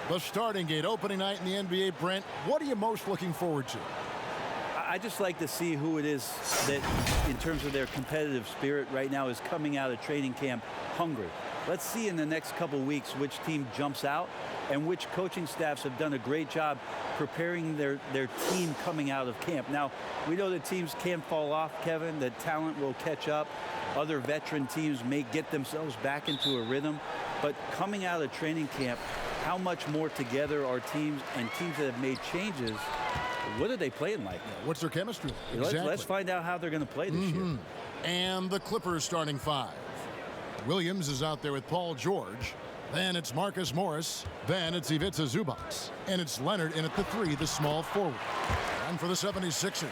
The starting gate, opening night in the NBA, Brent. What are you most looking forward to? I just like to see who it is that, in terms of their competitive spirit right now, is coming out of training camp hungry. Let's see in the next couple weeks which team jumps out and which coaching staffs have done a great job preparing their team coming out of camp. Now, we know that teams can fall off, Kevin. That talent will catch up. Other veteran teams may get themselves back into a rhythm. But coming out of training camp, how much more together are teams and teams that have made changes? What are they playing like? What's their chemistry? Exactly. Let's find out how they're going to play this year. And the Clippers starting five. Williams is out there with Paul George. Then it's Marcus Morris. Then it's Ivica Zubac. And it's Leonard in at the three, the small forward. And for the 76ers,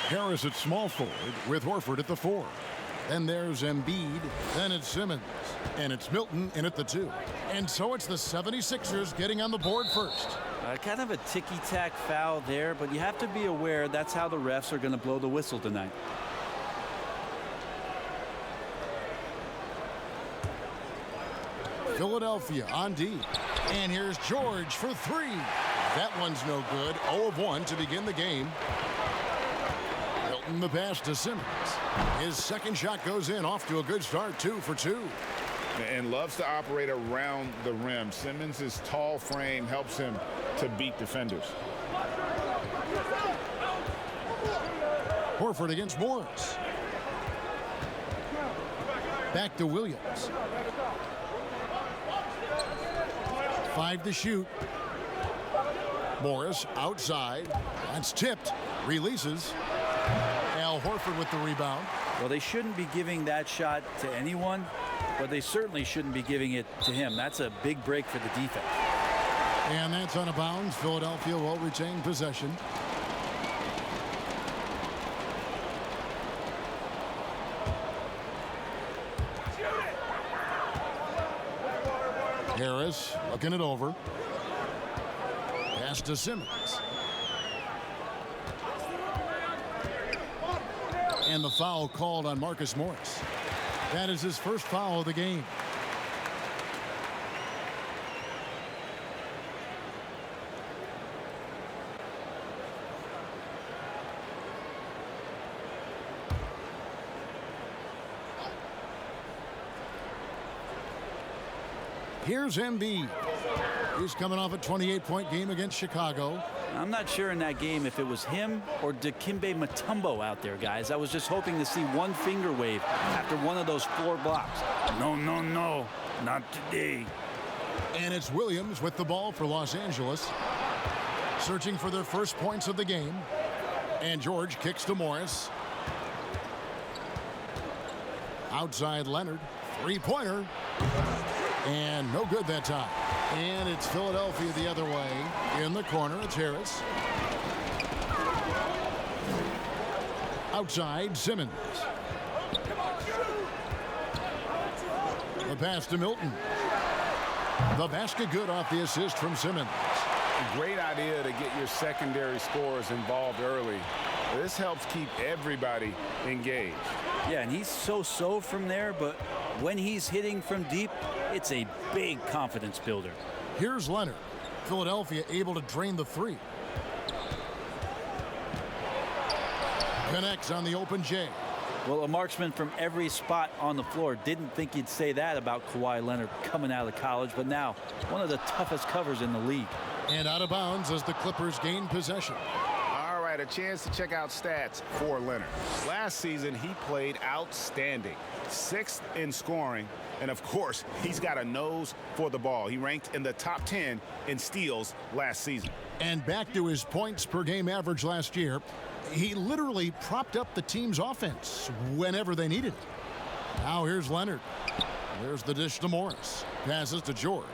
Harris at small forward with Horford at the four. Then there's Embiid. Then it's Simmons. And it's Milton in at the two. And so it's the 76ers getting on the board first. Kind of a ticky-tack foul there, but you have to be aware that's how the refs are going to blow the whistle tonight. Philadelphia on D. And here's George for three. That one's no good. 0 of 1 to begin the game. Milton the pass to Simmons. His second shot goes in, off to a good start, 2 for 2. And loves to operate around the rim. Simmons' tall frame helps him to beat defenders. Horford against Morris. Back to Williams. 5 to shoot. Morris outside. That's tipped. Releases. Al Horford with the rebound. Well, they shouldn't be giving that shot to anyone, but they certainly shouldn't be giving it to him. That's a big break for the defense. And that's out of bounds. Philadelphia will retain possession. Harris looking it over. Pass to Simmons. And the foul called on Marcus Morris. That is his first foul of the game. Here's Embiid. He's coming off a 28-point game against Chicago. I'm not sure in that game if it was him or Dikembe Mutombo out there, guys. I was just hoping to see one finger wave after one of those 4 blocks. No, no, no, not today. And it's Williams with the ball for Los Angeles. Searching for their first points of the game. And George kicks to Morris. Outside Leonard. Three-pointer. And no good that time. And it's Philadelphia the other way. In the corner, it's Harris. Outside, Simmons. The pass to Milton. The basket good off the assist from Simmons. A great idea to get your secondary scorers involved early. This helps keep everybody engaged. Yeah, and he's so-so from there, but when he's hitting from deep, it's a big confidence builder. Here's Leonard. Philadelphia able to drain the three. Connects on the open J. Well, a marksman from every spot on the floor. Didn't think you'd say that about Kawhi Leonard coming out of college, but now one of the toughest covers in the league. And out of bounds as the Clippers gain possession. All right, a chance to check out stats for Leonard. Last season, he played outstanding. 6th in scoring, and of course, he's got a nose for the ball. He ranked in the top 10 in steals last season. And back to his points per game average last year, he literally propped up the team's offense whenever they needed it. Now here's Leonard. There's the dish to Morris. Passes to George.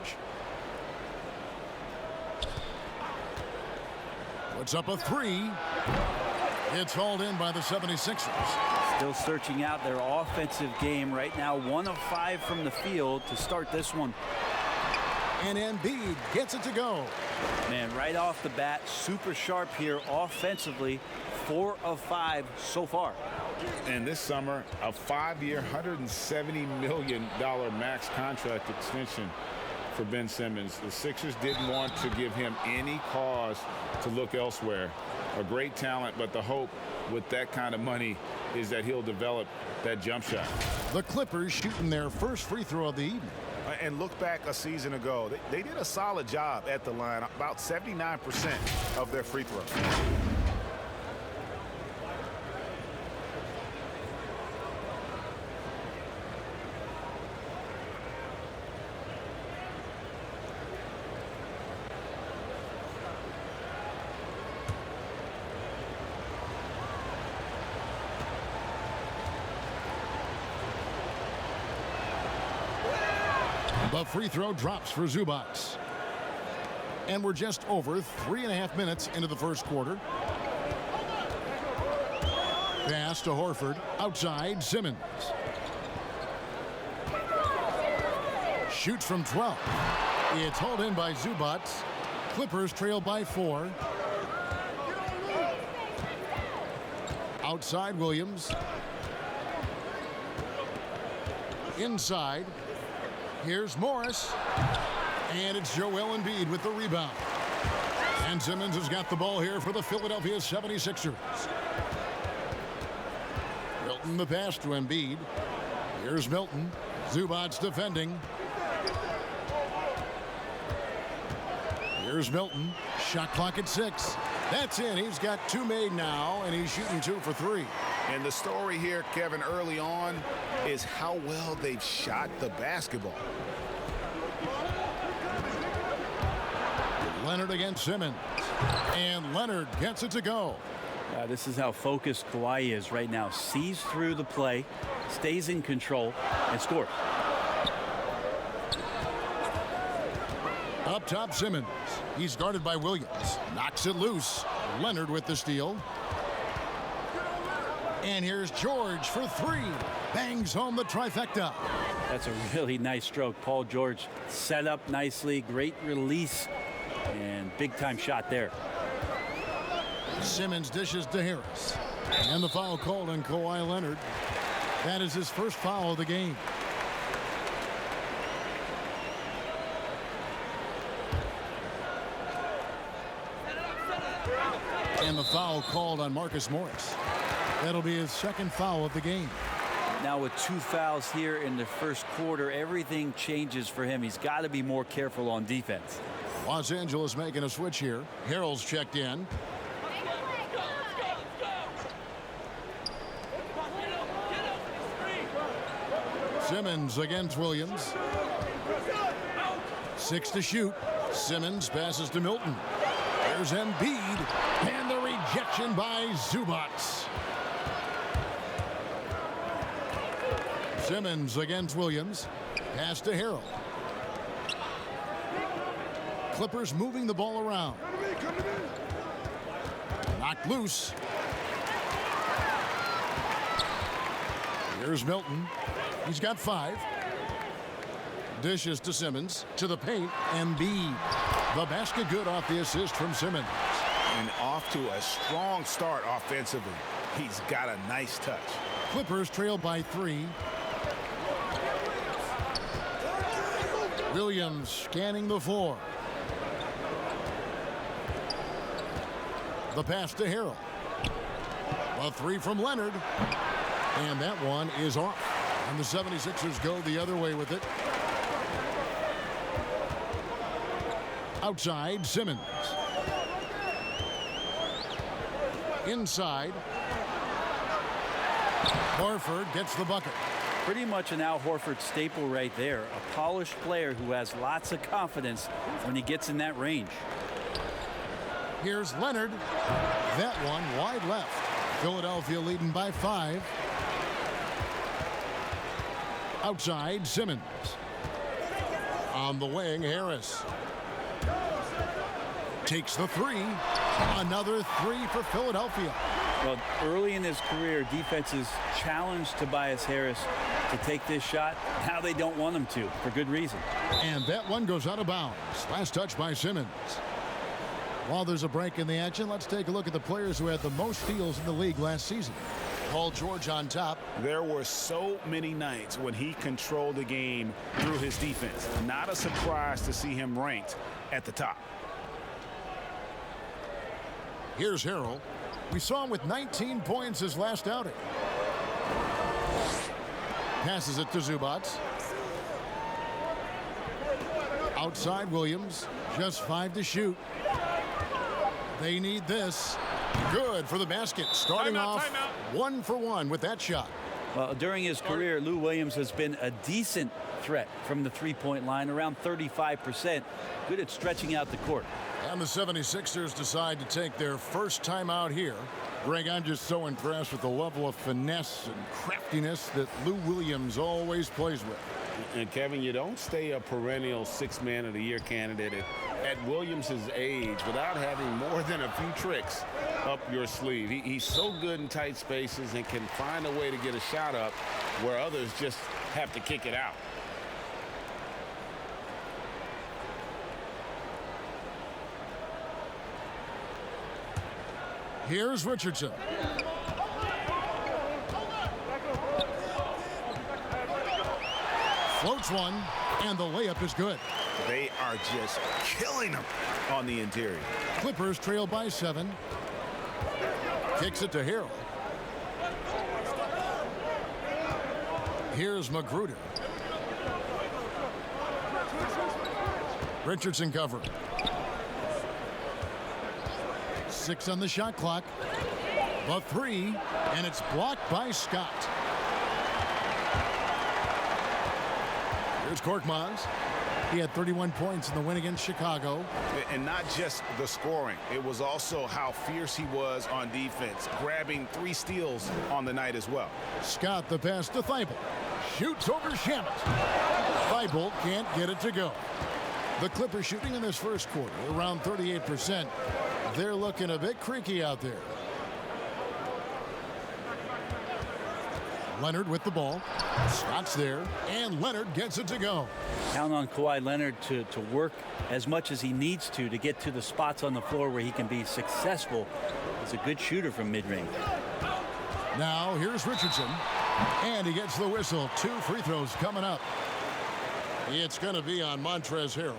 Puts up a three. It's hauled in by the 76ers. Still searching out their offensive game right now. 1 of 5 from the field to start this one. And Embiid gets it to go. Man, right off the bat, super sharp here offensively. 4 of 5 so far. And this summer, a 5-year, $170 million max contract extension for Ben Simmons. The Sixers didn't want to give him any cause to look elsewhere. A great talent, but the hope with that kind of money is that he'll develop that jump shot. The Clippers shooting their first free throw of the evening. And look back a season ago. They did a solid job at the line, about 79% of their free throws. The free throw drops for Zubac. And we're just over 3.5 minutes into the first quarter. Pass to Horford. Outside, Simmons. Shoots from 12. It's hauled in by Zubac. Clippers trail by 4. Outside, Williams. Inside. Here's Morris. And it's Joel Embiid with the rebound. And Simmons has got the ball here for the Philadelphia 76ers. Milton the pass to Embiid. Here's Milton. Zubac defending. Here's Milton. Shot clock at 6. That's in. He's got 2 made now, and he's shooting 2 for 3. And the story here, Kevin, early on is how well they've shot the basketball. Leonard against Simmons. And Leonard gets it to go. This is how focused Kawhi is right now. Sees through the play, stays in control, and scores. Up top, Simmons. He's guarded by Williams. Knocks it loose. Leonard with the steal. And here's George for 3. Bangs home the trifecta. That's a really nice stroke. Paul George set up nicely. Great release. And big-time shot there. Simmons dishes to Harris. And the foul called on Kawhi Leonard. That is his first foul of the game. And the foul called on Marcus Morris. That'll be his second foul of the game. Now with 2 fouls here in the first quarter, everything changes for him. He's got to be more careful on defense. Los Angeles making a switch here. Harrell's checked in. Simmons against Williams. 6 to shoot. Simmons passes to Milton. There's Embiid. And the rejection by Zubac. Simmons against Williams. Pass to Harrell. Clippers moving the ball around. Knocked loose. Here's Milton. He's got 5. Dishes to Simmons. To the paint. Embiid. The basket good off the assist from Simmons. And off to a strong start offensively. He's got a nice touch. Clippers trail by 3. Williams scanning the floor. The pass to Harrell. A 3 from Leonard. And that one is off. And the 76ers go the other way with it. Outside, Simmons. Inside. Horford gets the bucket. Pretty much an Al Horford staple right there. A polished player who has lots of confidence when he gets in that range. Here's Leonard. That one wide left. Philadelphia leading by 5. Outside, Simmons. On the wing, Harris. Takes the 3. Another 3 for Philadelphia. Well, early in his career, defenses challenged Tobias Harris to take this shot. Now they don't want him to, for good reason. And that one goes out of bounds. Last touch by Simmons. While there's a break in the action, let's take a look at the players who had the most steals in the league last season. Paul George on top. There were so many nights when he controlled the game through his defense. Not a surprise to see him ranked at the top. Here's Harrell. We saw him with 19 points his last outing. Passes it to Zubac. Outside Williams. Just 5 to shoot. They need this. Good for the basket. Starting off 1 for 1 with that shot. Well, during his career, Lou Williams has been a decent threat from the three-point line, around 35%. Good at stretching out the court. And the 76ers decide to take their first time out here. Greg, I'm just so impressed with the level of finesse and craftiness that Lou Williams always plays with. And Kevin, you don't stay a perennial six-man of the year candidate at Williams' age without having more than a few tricks up your sleeve. He's so good in tight spaces and can find a way to get a shot up where others just have to kick it out. Here's Richardson. Floats one, and the layup is good. They are just killing them on the interior. Clippers trail by 7. Kicks it to Harrell. Here's Magruder. Richardson covering. 6 on the shot clock. The 3, and it's blocked by Scott. Here's Korkmaz. He had 31 points in the win against Chicago. And not just the scoring. It was also how fierce he was on defense, grabbing 3 steals on the night as well. Scott the pass to Thibault. Shoots over Shamet. Thibault can't get it to go. The Clippers shooting in this first quarter around 38%. They're looking a bit creaky out there. Leonard with the ball. Scott's there, and Leonard gets it to go. Count on Kawhi Leonard to work as much as he needs to get to the spots on the floor where he can be successful. He's a good shooter from mid-range. Now here's Richardson, and he gets the whistle. 2 free throws coming up. It's going to be on Montrezl Harrell.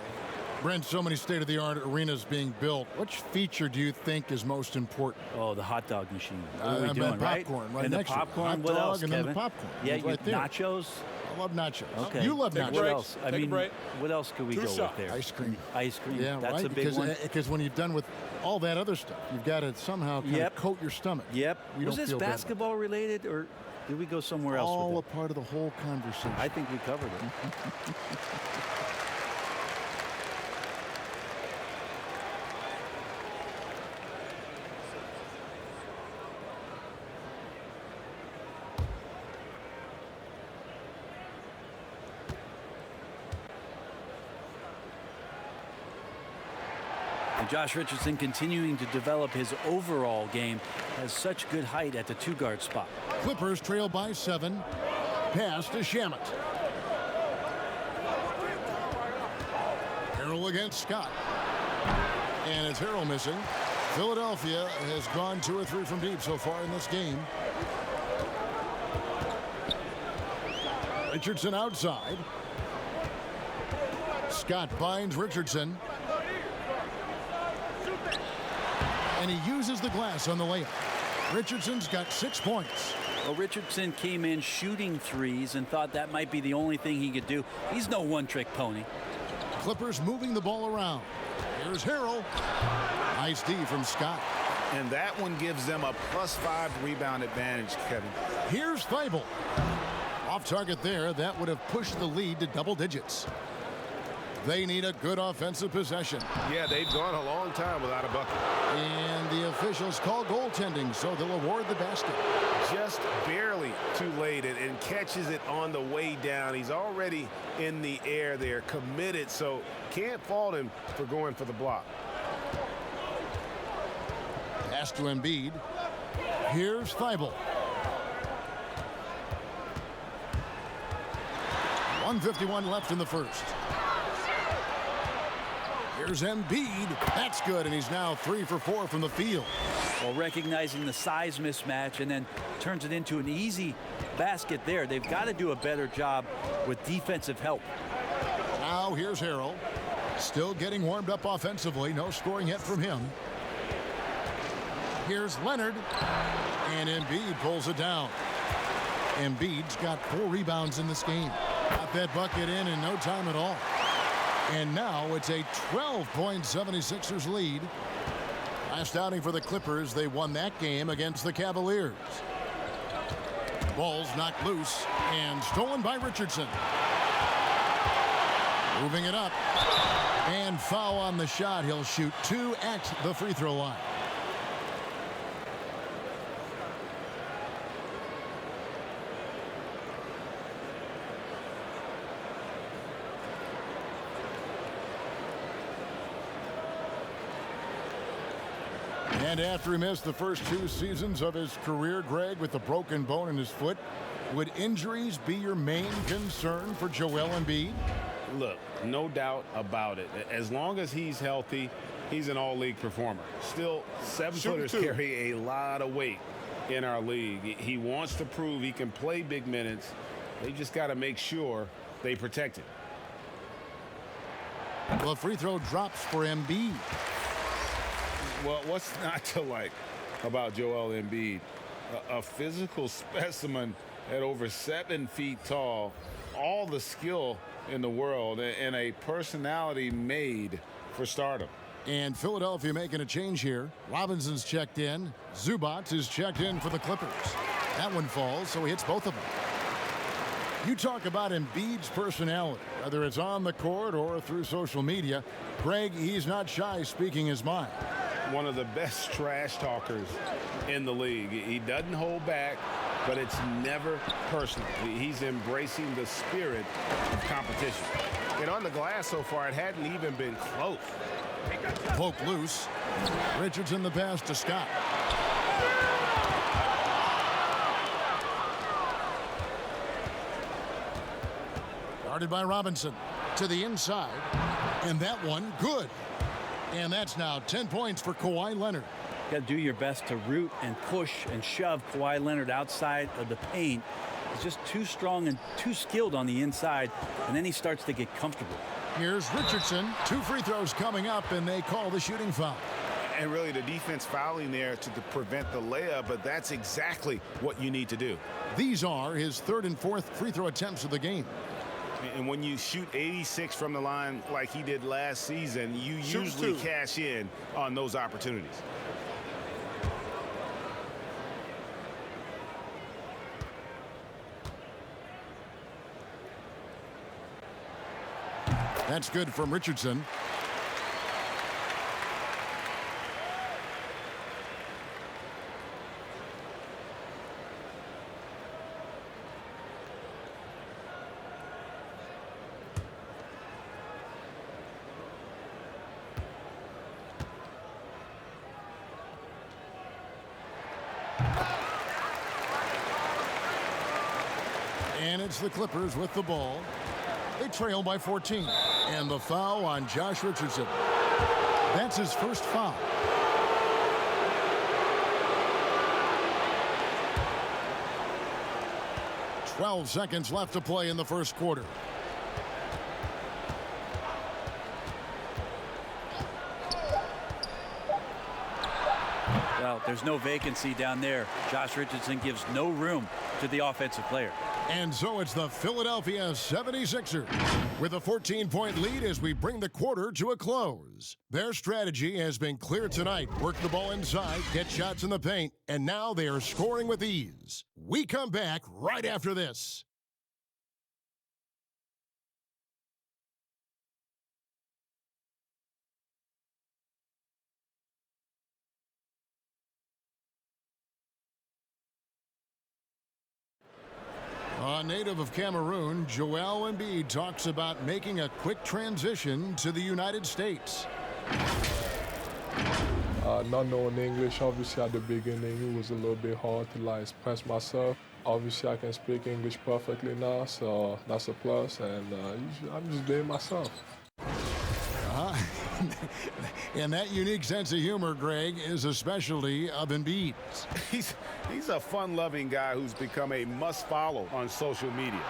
Brent, so many state-of-the-art arenas being built. Which feature do you think is most important? Oh, the hot dog machine. What are we and doing, popcorn, right and next the popcorn. to it. What Hot dog else, and Kevin? then the popcorn. Yeah, It's right there. nachos. I love nachos. Okay. You love nachos. breaks. I Take a mean, break. what else could we go with there? Ice cream. Ice cream. Yeah, That's right? a big one. Because when you're done with all that other stuff, you've got to somehow kind of coat your stomach. Yep. You Was don't this feel bad about it. basketball related, or did we go somewhere else All a with it? part of the whole conversation. I think we covered it. And Josh Richardson continuing to develop his overall game, has such good height at the 2-guard spot. Clippers trail by 7. Pass to Shamet. Harrell against Scott. And it's Harrell missing. Philadelphia has gone 2 or 3 from deep so far in this game. Richardson outside. Scott finds Richardson. And he uses the glass on the layup. Richardson's got 6 points. Well, Richardson came in shooting threes and thought that might be the only thing he could do. He's no one-trick pony. Clippers moving the ball around. Here's Harrell. Nice D from Scott. And that one gives them a +5 rebound advantage, Kevin. Here's Thibault. Off target there. That would have pushed the lead to double digits. They need a good offensive possession. Yeah, they've gone a long time without a bucket. And the officials call goaltending, so they'll award the basket. Just barely too late and catches it on the way down. He's already in the air there, committed, so can't fault him for going for the block. Pass to Embiid. Here's Thibault. 1:51 left in the first. Here's Embiid. That's good, and he's now 3 for 4 from the field. Well, recognizing the size mismatch and then turns it into an easy basket there. They've got to do a better job with defensive help. Now here's Harrell. Still getting warmed up offensively. No scoring yet from him. Here's Leonard. And Embiid pulls it down. Embiid's got 4 rebounds in this game. Got that bucket in no time at all. And now it's a 12-point 76ers lead. Last outing for the Clippers, they won that game against the Cavaliers. Ball's knocked loose and stolen by Richardson. Moving it up. And foul on the shot. He'll shoot 2 at the free throw line. And after he missed the first 2 seasons of his career, Greg, with a broken bone in his foot, would injuries be your main concern for Joel Embiid? Look, no doubt about it. As long as he's healthy, he's an all-league performer. Still, 7-footers carry a lot of weight in our league. He wants to prove he can play big minutes. They just got to make sure they protect him. The free throw drops for Embiid. Well, what's not to like about Joel Embiid? A physical specimen at over 7 feet tall, all the skill in the world, and a personality made for stardom. And Philadelphia making a change here. Robinson's checked in. Zubac is checked in for the Clippers. That one falls, so he hits both of them. You talk about Embiid's personality, whether it's on the court or through social media. Greg, he's not shy speaking his mind. One of the best trash talkers in the league. He doesn't hold back, but it's never personal. He's embracing the spirit of competition. And on the glass so far, it hadn't even been close. Poke loose. Richardson the pass to Scott. Guarded by Robinson to the inside. And that one, good. And that's now 10 points for Kawhi Leonard. Got to do your best to root and push and shove Kawhi Leonard outside of the paint. He's just too strong and too skilled on the inside, and then he starts to get comfortable. Here's Richardson. 2 free throws coming up, and they call the shooting foul. And really the defense fouling there to prevent the layup, but that's exactly what you need to do. These are his 3rd and 4th free throw attempts of the game. And when you shoot 86 from the line like he did last season, you usually cash in on those opportunities. That's good from Richardson. And it's the Clippers with the ball. They trail by 14. And the foul on Josh Richardson. That's his first foul. "12 seconds left to play in the first quarter. Well, there's no vacancy down there. Josh Richardson gives no room to the offensive player. And so it's the Philadelphia 76ers with a 14-point lead as we bring the quarter to a close. Their strategy has been clear tonight. Work the ball inside, get shots in the paint, and now they are scoring with ease. We come back right after this. A native of Cameroon, Joel Embiid talks about making a quick transition to the United States. Not knowing English, obviously at the beginning it was a little bit hard to express myself. Obviously I can speak English perfectly now, so that's a plus, and I'm just being myself. And that unique sense of humor, Greg, is a specialty of Embiid's. He's a fun-loving guy who's become a must-follow on social media.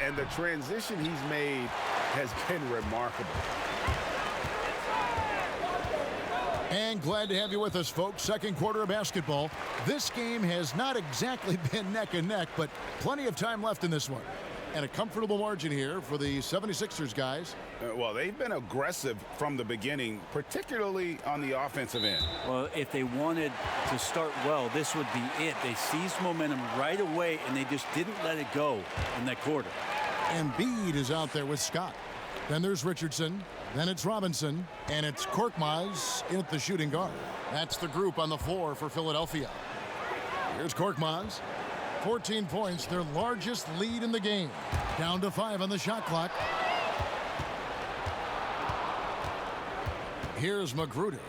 And the transition he's made has been remarkable. And glad to have you with us, folks. Second quarter of basketball. This game has not exactly been neck and neck, but plenty of time left in this one. And a comfortable margin here for the 76ers, guys. Well, they've been aggressive from the beginning, particularly on the offensive end. Well, if they wanted to start well, this would be it. They seized momentum right away, and they just didn't let it go in that quarter. Embiid is out there with Scott. Then there's Richardson. Then it's Robinson. And it's Korkmaz at the shooting guard. That's the group on the floor for Philadelphia. Here's Korkmaz. 14 points, their largest lead in the game. Down to 5 on the shot clock. Here's Magruder.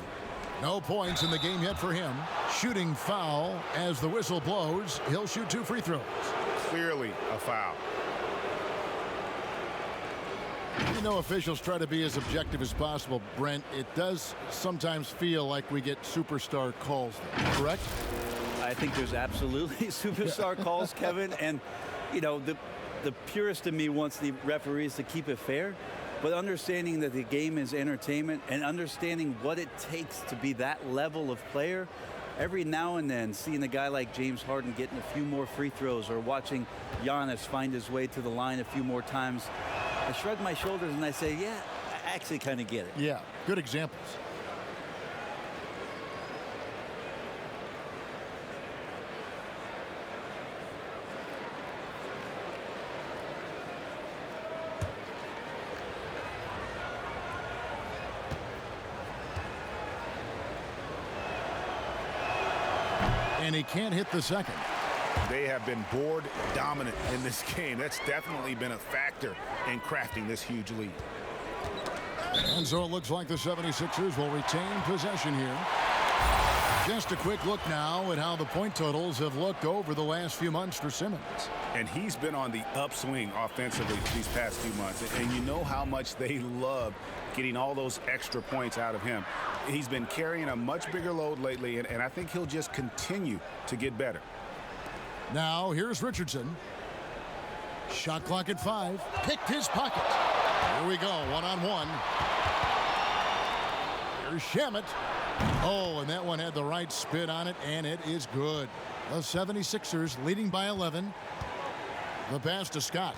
No points in the game yet for him. Shooting foul as the whistle blows. He'll shoot 2 free throws. Clearly a foul. You know, officials try to be as objective as possible, Brent. It does sometimes feel like we get superstar calls, correct? I think there's absolutely superstar calls, Kevin. And, you know, the purist in me wants the referees to keep it fair. But understanding that the game is entertainment and understanding what it takes to be that level of player, every now and then seeing a guy like James Harden getting a few more free throws or watching Giannis find his way to the line a few more times, I shrug my shoulders and I say, yeah, I actually kind of get it. Yeah, good examples. And he can't hit the second. They have been board dominant in this game. That's definitely been a factor in crafting this huge lead. And so it looks like the 76ers will retain possession here. Just a quick look now at how the point totals have looked over the last few months for Simmons. And he's been on the upswing offensively these past few months. And you know how much they love getting all those extra points out of him. He's been carrying a much bigger load lately, and I think he'll just continue to get better. Now, here's Richardson. Shot clock at 5. Picked his pocket. Here we go, one-on-one. Here's Shamet. Oh, and that one had the right spin on it, and it is good. The 76ers leading by 11. The pass to Scott.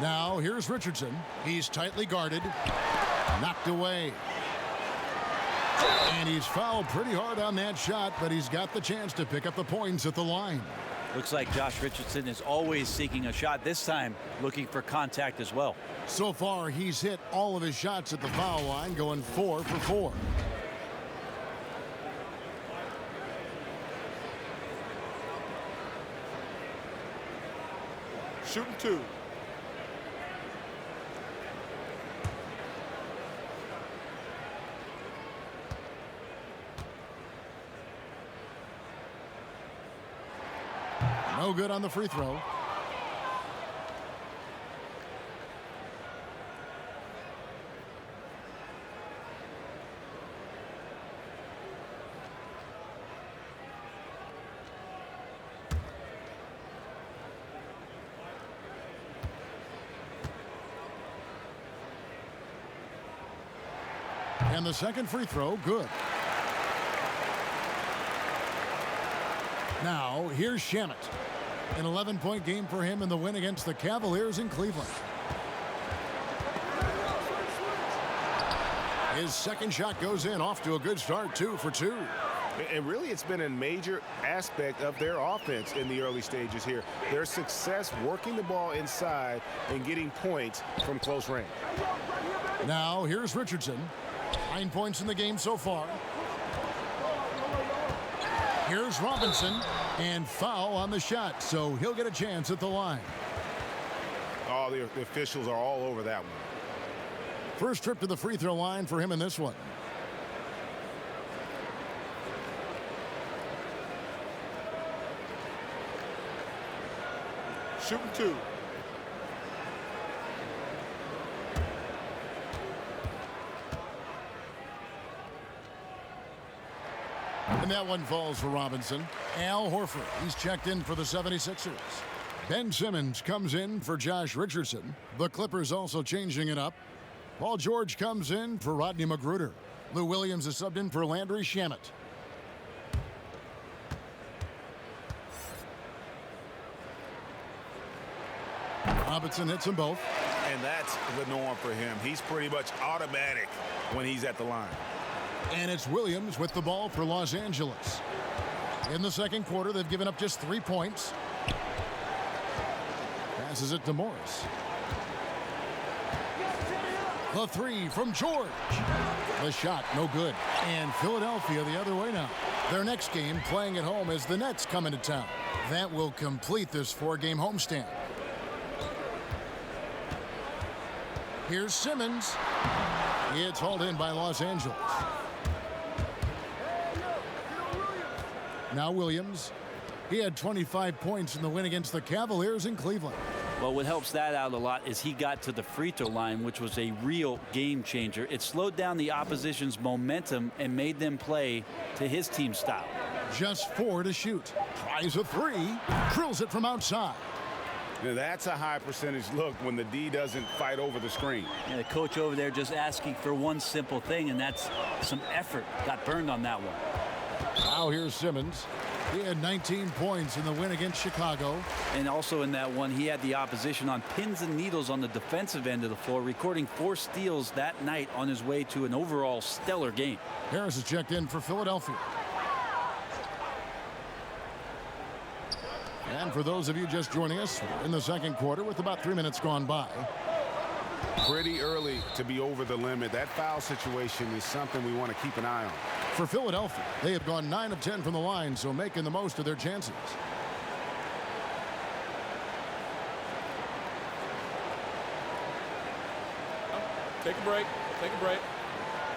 Now, here's Richardson. He's tightly guarded. Knocked away. And he's fouled pretty hard on that shot, but he's got the chance to pick up the points at the line. Looks like Josh Richardson is always seeking a shot, this time looking for contact as well. So far, he's hit all of his shots at the foul line, going 4 for 4. Shooting 2. No good on the free throw. And the second free throw, good. Now, here's Shamet. An 11-point game for him in the win against the Cavaliers in Cleveland. His second shot goes in, off to a good start, 2 for 2. And really, it's been a major aspect of their offense in the early stages here. Their success working the ball inside and getting points from close range. Now, here's Richardson. 9 points in the game so far. Here's Robinson, and foul on the shot, so he'll get a chance at the line. Oh, the officials are all over that one. First trip to the free throw line for him in this one. Shooting 2. And that one falls for Robinson. Al Horford, he's checked in for the 76ers. Ben Simmons comes in for Josh Richardson. The Clippers also changing it up. Paul George comes in for Rodney Magruder. Lou Williams is subbed in for Landry Shamet. Robinson hits them both. And that's the norm for him. He's pretty much automatic when he's at the line. And it's Williams with the ball for Los Angeles. In the second quarter, they've given up just 3 points. Passes it to Morris. The three from George. The shot, no good. And Philadelphia the other way now. Their next game, playing at home, as the Nets come into town. That will complete this 4-game homestand. Here's Simmons. It's hauled in by Los Angeles. Now Williams. He had 25 points in the win against the Cavaliers in Cleveland. Well, what helps that out a lot is he got to the free throw line, which was a real game changer. It slowed down the opposition's momentum and made them play to his team style. Just 4 to shoot. Tries a 3. Drills it from outside. Now that's a high percentage look when the D doesn't fight over the screen. And the coach over there just asking for one simple thing, and that's some effort. Got burned on that one. Now here's Simmons. He had 19 points in the win against Chicago. And also in that one, he had the opposition on pins and needles on the defensive end of the floor, recording 4 steals that night on his way to an overall stellar game. Harris is checked in for Philadelphia. And for those of you just joining us, we're in the second quarter with about 3 minutes gone by. Pretty early to be over the limit. That foul situation is something we want to keep an eye on. For Philadelphia, they have gone 9 of 10 from the line, so making the most of their chances. Take a break. Take a break.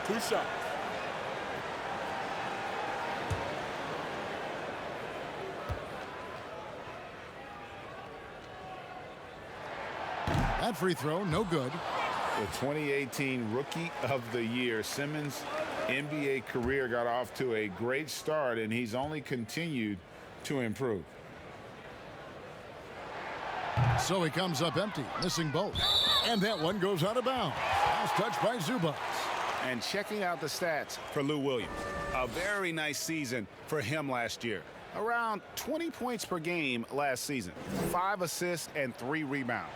2 shots. That free throw, no good. The 2018 Rookie of the Year, Simmons' NBA career got off to a great start, and he's only continued to improve. So he comes up empty, missing both. And that one goes out of bounds. Last touch by Zubac. And checking out the stats for Lou Williams. A very nice season for him last year. Around 20 points per game last season. 5 assists and 3 rebounds.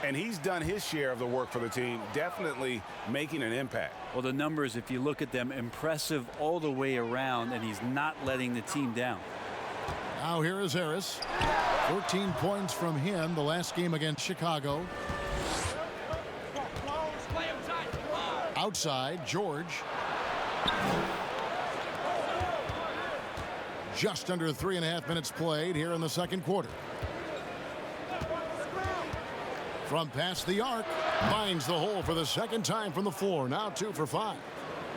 And he's done his share of the work for the team, definitely making an impact. Well, the numbers, if you look at them, impressive all the way around, and he's not letting the team down. Now here is Harris. 14 points from him the last game against Chicago. Outside, George. Just under 3.5 minutes played here in the second quarter. From past the arc, finds the hole for the second time from the floor. Now 2 for 5.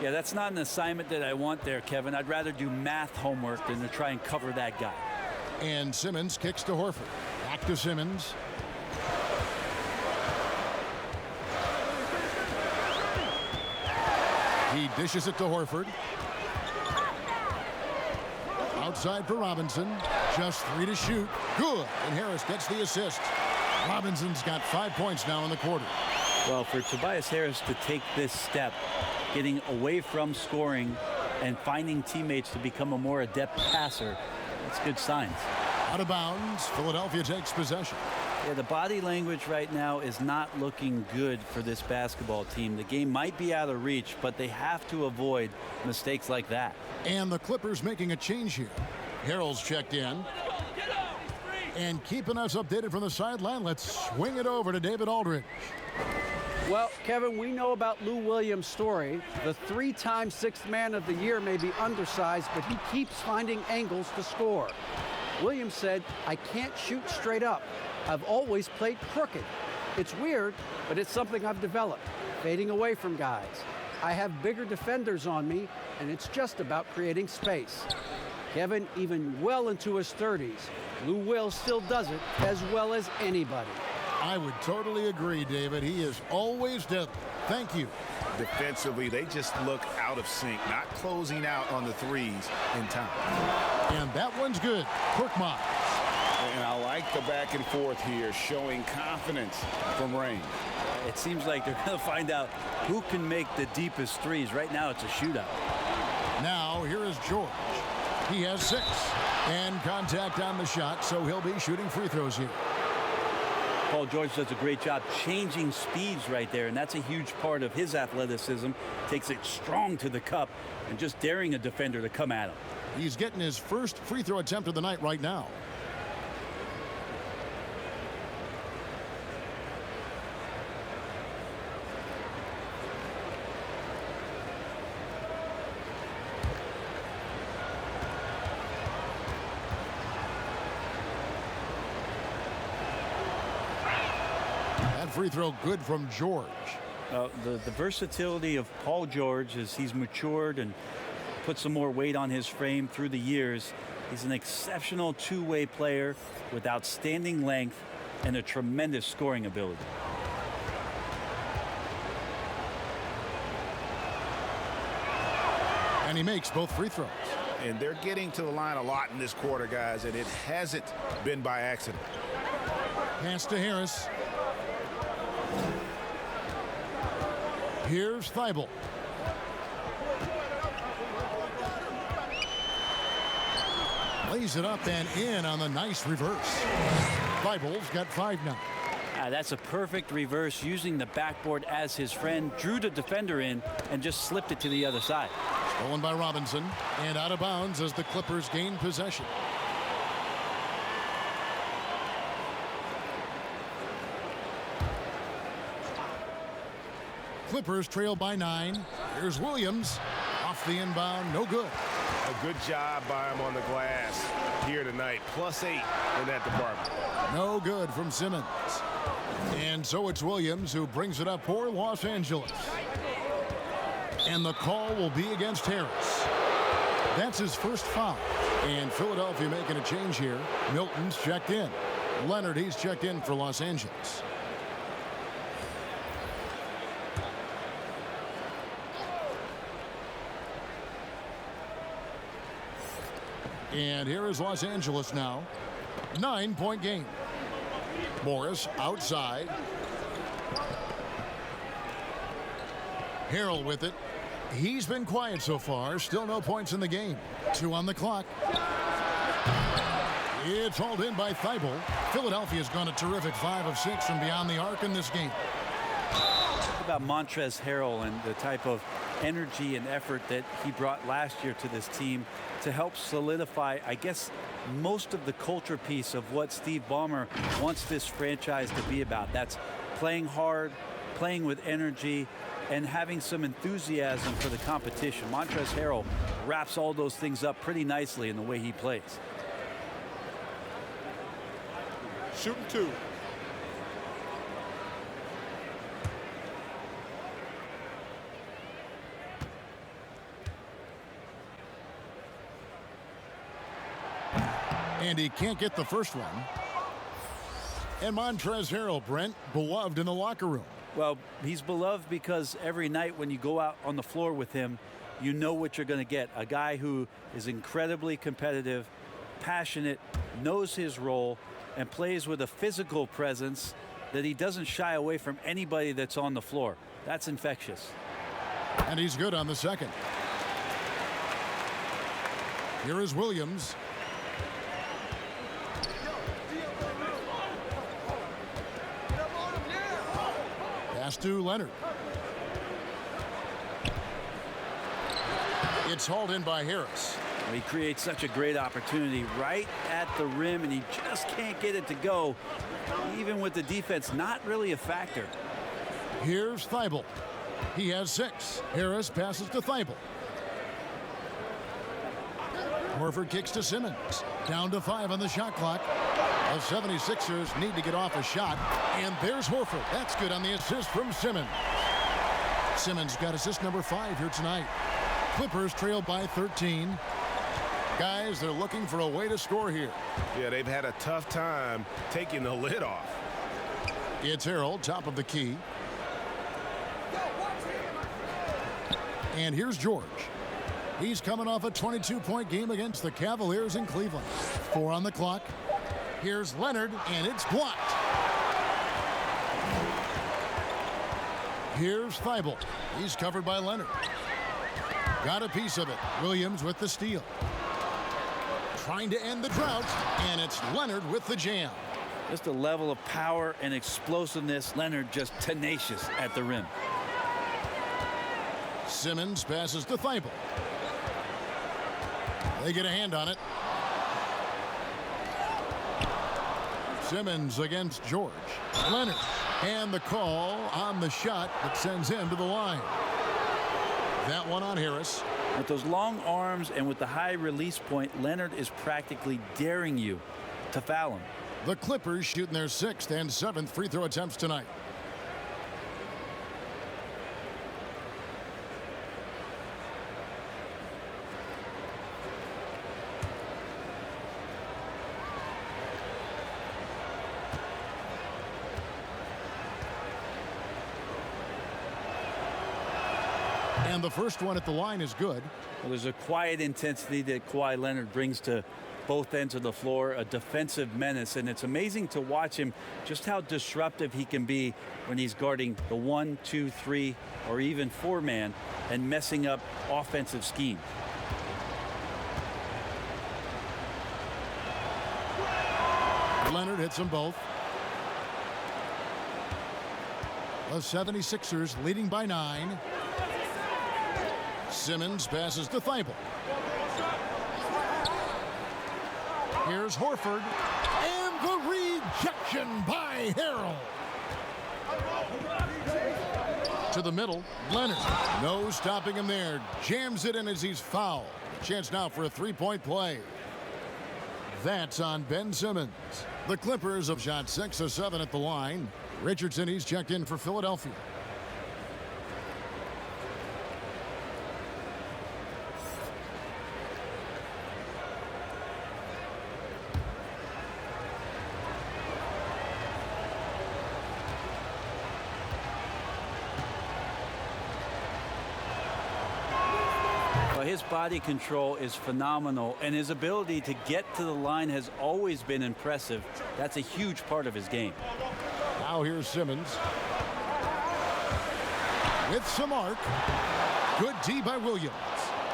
Yeah, that's not an assignment that I want there, Kevin. I'd rather do math homework than to try and cover that guy. And Simmons kicks to Horford. Back to Simmons. He dishes it to Horford. Outside for Robinson. Just 3 to shoot. Good. And Harris gets the assist. Robinson's got 5 points now in the quarter. Well, for Tobias Harris to take this step, getting away from scoring and finding teammates to become a more adept passer, that's good signs. Out of bounds. Philadelphia takes possession. Yeah, the body language right now is not looking good for this basketball team. The game might be out of reach, but they have to avoid mistakes like that. And the Clippers making a change here. Harrell's checked in. And keeping us updated from the sideline, let's swing it over to David Aldridge. Well, Kevin, we know about Lou Williams' story. The 3-time Sixth Man of the Year may be undersized, but he keeps finding angles to score. Williams said, "I can't shoot straight up. I've always played crooked. It's weird, but it's something I've developed, fading away from guys. I have bigger defenders on me, and it's just about creating space." Kevin, even well into his 30s, Lou Will still does it as well as anybody. I would totally agree, David. He is always deadly. Thank you. Defensively, they just look out of sync, not closing out on the threes in time. And that one's good. Korkmaz. And I like the back and forth here, showing confidence from range. It seems like they're going to find out who can make the deepest threes. Right now, it's a shootout. Now, here is George. He has 6. And contact on the shot, so he'll be shooting free throws here. Paul George does a great job changing speeds right there, and that's a huge part of his athleticism. Takes it strong to the cup and just daring a defender to come at him. He's getting his first free throw attempt of the night right now. Free throw good from George. The versatility of Paul George as he's matured and put some more weight on his frame through the years. He's an exceptional two-way player with outstanding length and a tremendous scoring ability. And he makes both free throws. And they're getting to the line a lot in this quarter, guys, and it hasn't been by accident. Pass to Harris. Here's Thibault. Lays it up and in on the nice reverse. Thibault's got 5 now. That's a perfect reverse, using the backboard as his friend, drew the defender in and just slipped it to the other side. Stolen by Robinson and out of bounds as the Clippers gain possession. Clippers trail by 9. Here's Williams. Off the inbound, no good. A good job by him on the glass here tonight. +8 in that department. No good from Simmons. And so it's Williams who brings it up for Los Angeles. And the call will be against Harris. That's his first foul. And Philadelphia making a change here. Milton's checked in. Leonard, he's checked in for Los Angeles. And here is Los Angeles now. 9-point game. Morris outside. Harrell with it. He's been quiet so far. Still no points in the game. 2 on the clock. It's hauled in by Thibault. Philadelphia's gone a terrific 5 of 6 from beyond the arc in this game. Talk about Montrezl Harrell and the type of energy and effort that he brought last year to this team to help solidify, I guess, most of the culture piece of what Steve Ballmer wants this franchise to be about. That's playing hard, playing with energy, and having some enthusiasm for the competition. Montrezl Harrell wraps all those things up pretty nicely in the way he plays. Shooting 2. And he can't get the first one. And Montrezl Harrell, Brent, beloved in the locker room. Well, he's beloved because every night when you go out on the floor with him, you know what you're going to get. A guy who is incredibly competitive, passionate, knows his role, and plays with a physical presence that he doesn't shy away from anybody that's on the floor. That's infectious. And he's good on the second. Here is Williams. Pass to Leonard. It's hauled in by Harris. He creates such a great opportunity right at the rim, and he just can't get it to go. Even with the defense not really a factor. Here's Thibault. He has 6. Harris passes to Thibault. Horford kicks to Simmons. Down to 5 on the shot clock. The 76ers need to get off a shot. And there's Horford. That's good on the assist from Simmons. Simmons got assist number 5 here tonight. Clippers trail by 13. Guys, they're looking for a way to score here. Yeah, they've had a tough time taking the lid off. It's Harrell, top of the key. And here's George. He's coming off a 22-point game against the Cavaliers in Cleveland. 4 on the clock. Here's Leonard, and it's blocked. Here's Thibault. He's covered by Leonard. Got a piece of it. Williams with the steal. Trying to end the drought, and it's Leonard with the jam. Just a level of power and explosiveness. Leonard just tenacious at the rim. Simmons passes to Thibault. They get a hand on it. Simmons against George. Leonard. And the call on the shot that sends him to the line. That one on Harris. With those long arms and with the high release point, Leonard is practically daring you to foul him. The Clippers shooting their 6th and 7th free throw attempts tonight. And the first one at the line is good. Well, there's a quiet intensity that Kawhi Leonard brings to both ends of the floor, a defensive menace, and it's amazing to watch him just how disruptive he can be when he's guarding the 1, 2, 3, or even 4-man and messing up offensive scheme. Leonard hits them both. The 76ers leading by 9. Simmons passes to Thibault. Here's Horford. And the rejection by Harrell. To the middle, Leonard. No stopping him there. Jams it in as he's fouled. Chance now for a 3-point play. That's on Ben Simmons. The Clippers have shot 6 of 7 at the line. Richardson, he's checked in for Philadelphia. His body control is phenomenal, and his ability to get to the line has always been impressive. That's a huge part of his game. Now here's Simmons. With some arc. Good D by Williams.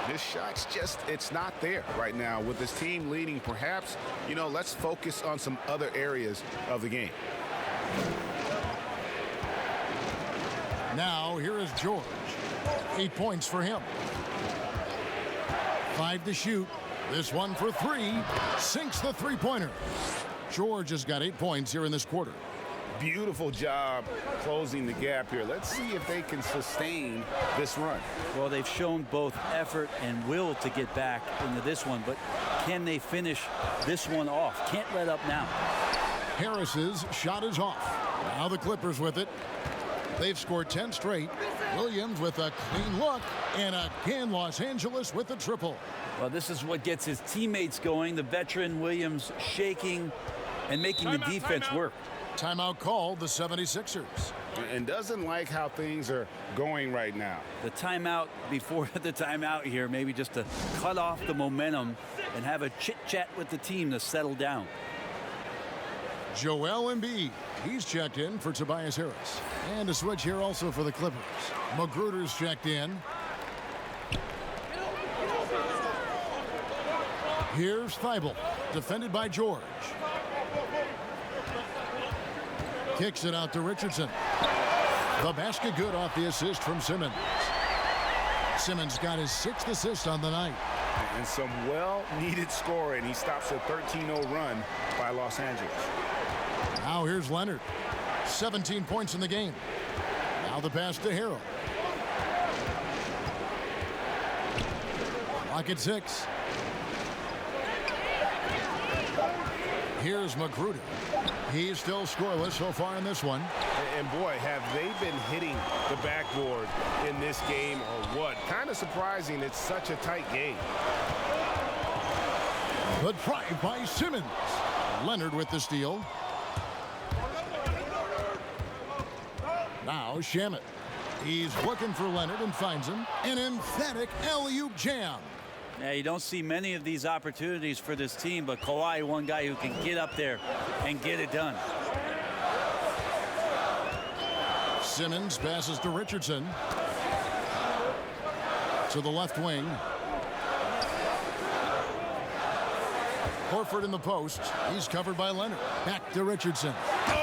This shot's just, it's not there right now. With this team leading, perhaps, let's focus on some other areas of the game. Now here is George. 8 points for him. 5 to shoot. This one for 3. Sinks the three-pointer. George has got 8 points here in this quarter. Beautiful job closing the gap here. Let's see if they can sustain this run. Well, they've shown both effort and will to get back into this one, but can they finish this one off? Can't let up now. Harris's shot is off. Now the Clippers with it. They've scored 10 straight. Williams with a clean look, and again Los Angeles with the triple. Well, this is what gets his teammates going. The veteran Williams shaking and making the defense work. Timeout called, the 76ers. And doesn't like how things are going right now. The timeout before the timeout here, maybe just to cut off the momentum and have a chit-chat with the team to settle down. Joel Embiid, he's checked in for Tobias Harris. And a switch here also for the Clippers. Magruder's checked in. Here's Thibault, defended by George. Kicks it out to Richardson. The basket good off the assist from Simmons. Simmons got his 6th assist on the night. And some well-needed scoring. He stops a 13-0 run by Los Angeles. Now here's Leonard. 17 points in the game. Now the pass to Harrell. Clock at 6. Here's Magruder. He's still scoreless so far in this one. And boy, have they been hitting the backboard in this game or what? Kind of surprising it's such a tight game. The drive by Simmons. Leonard with the steal. Now Shamet. He's looking for Leonard and finds him. An emphatic alley-oop jam. Yeah, you don't see many of these opportunities for this team, but Kawhi, one guy who can get up there and get it done. Simmons passes to Richardson. To the left wing. Horford in the post. He's covered by Leonard. Back to Richardson. Oh!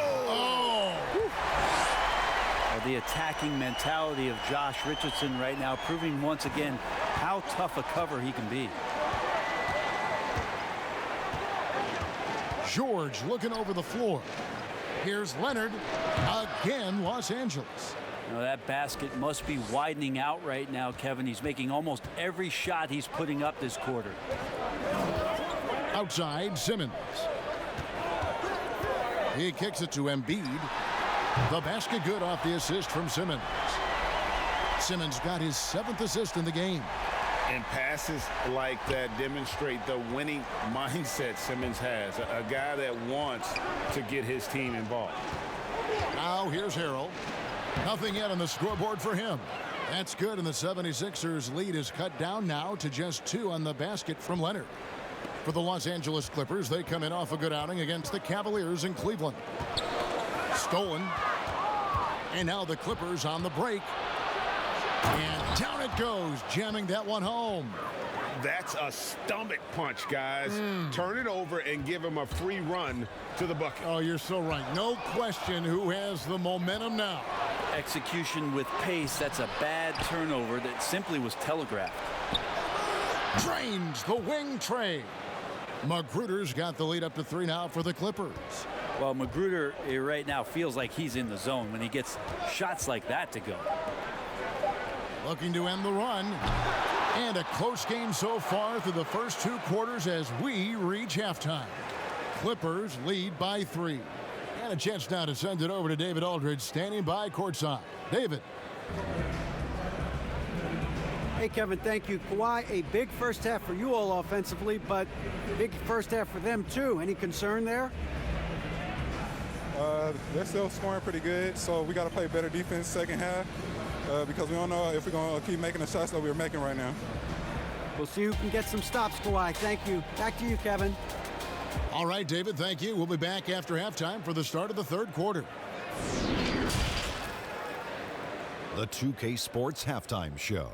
The attacking mentality of Josh Richardson right now, proving once again how tough a cover he can be. George looking over the floor. Here's Leonard. Again, Los Angeles. Now that basket must be widening out right now, Kevin. He's making almost every shot he's putting up this quarter. Outside, Simmons. He kicks it to Embiid. The basket good off the assist from Simmons. Simmons got his 7th assist in the game. And passes like that demonstrate the winning mindset Simmons has. A guy that wants to get his team involved. Now here's Harrell. Nothing yet on the scoreboard for him. That's good, and the 76ers lead is cut down now to just 2 on the basket from Leonard. For the Los Angeles Clippers, they come in off a good outing against the Cavaliers in Cleveland. Stolen. And now the Clippers on the break. And down it goes, jamming that one home. That's a stomach punch, guys. Turn it over and give him a free run to the bucket. Oh, you're so right. No question who has the momentum now. Execution with pace. That's a bad turnover that simply was telegraphed. Drains the wing tray. Magruder's got the lead up to 3 now for the Clippers. Well, Magruder right now feels like he's in the zone when he gets shots like that to go. Looking to end the run. And a close game so far through the first 2 quarters as we reach halftime. Clippers lead by 3. And a chance now to send it over to David Aldridge, standing by courtside. David. Hey, Kevin, thank you. Kawhi, a big first half for you all offensively, but big first half for them, too. Any concern there? They're still scoring pretty good, so we got to play better defense second half because we don't know if we're going to keep making the shots that we're making right now. We'll see who can get some stops, Kawhi. Thank you. Back to you, Kevin. All right, David, thank you. We'll be back after halftime for the start of the 3rd quarter. The 2K Sports Halftime Show.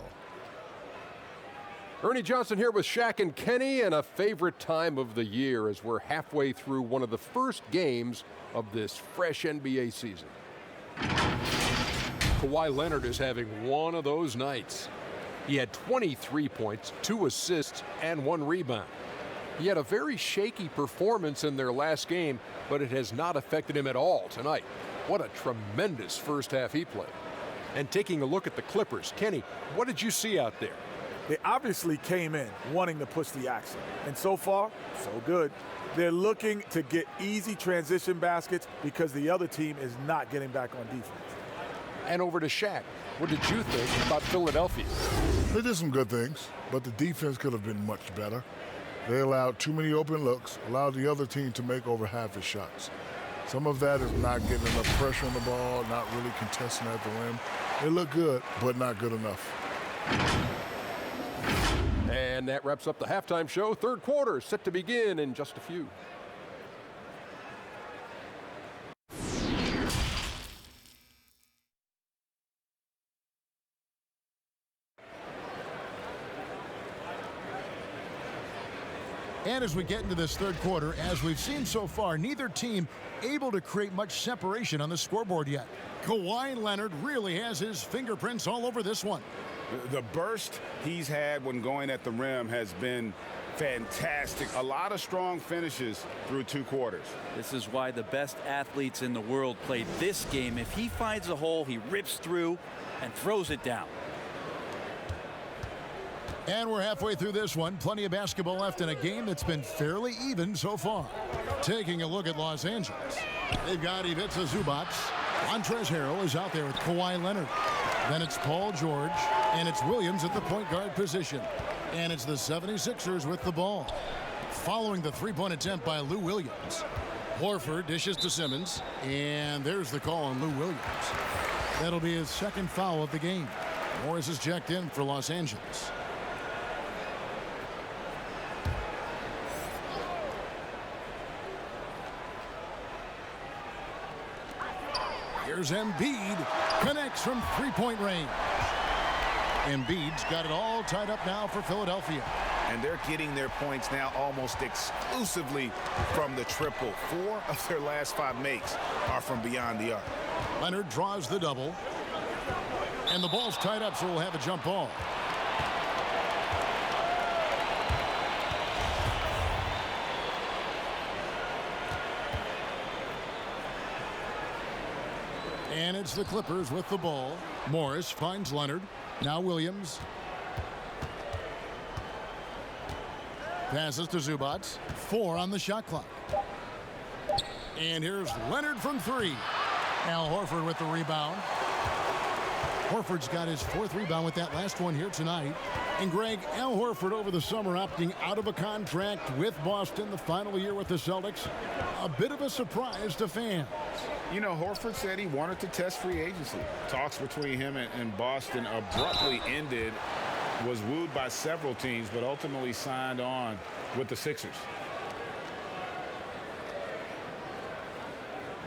Ernie Johnson here with Shaq and Kenny, and a favorite time of the year as we're halfway through one of the first games of this fresh NBA season. Kawhi Leonard is having one of those nights. He had 23 points, 2 assists, and 1 rebound. He had a very shaky performance in their last game, but it has not affected him at all tonight. What a tremendous first half he played. And taking a look at the Clippers, Kenny, what did you see out there? They obviously came in wanting to push the action. And so far, so good. They're looking to get easy transition baskets because the other team is not getting back on defense. And over to Shaq. What did you think about Philadelphia? They did some good things, but the defense could have been much better. They allowed too many open looks, allowed the other team to make over half his shots. Some of that is not getting enough pressure on the ball, not really contesting at the rim. They look good, but not good enough. And that wraps up the halftime show. 3rd quarter set to begin in just a few. And as we get into this 3rd quarter, as we've seen so far, neither team able to create much separation on the scoreboard yet. Kawhi Leonard really has his fingerprints all over this one. The burst he's had when going at the rim has been fantastic. A lot of strong finishes through 2 quarters. This is why the best athletes in the world play this game. If he finds a hole, he rips through and throws it down. And we're halfway through this one. Plenty of basketball left in a game that's been fairly even so far. Taking a look at Los Angeles. They've got Ivica Zubac. Montrezl Harrell is out there with Kawhi Leonard. Then it's Paul George, and it's Williams at the point guard position. And it's the 76ers with the ball. Following the 3-point attempt by Lou Williams. Horford dishes to Simmons, and there's the call on Lou Williams. That'll be his second foul of the game. Morris is checked in for Los Angeles. Here's Embiid. Connects from three-point range. Embiid's got it all tied up now for Philadelphia. And they're getting their points now almost exclusively from the triple. 4 of their last 5 makes are from beyond the arc. Leonard draws the double. And the ball's tied up, so we'll have a jump ball. And it's the Clippers with the ball. Morris finds Leonard. Now Williams. Passes to Zubac. 4 on the shot clock. And here's Leonard from 3. Al Horford with the rebound. Horford's got his 4th rebound with that last one here tonight. And Greg, Al Horford over the summer opting out of a contract with Boston, the final year with the Celtics. A bit of a surprise to fans. You know, Horford said he wanted to test free agency. Talks between him and Boston abruptly ended, was wooed by several teams, but ultimately signed on with the Sixers.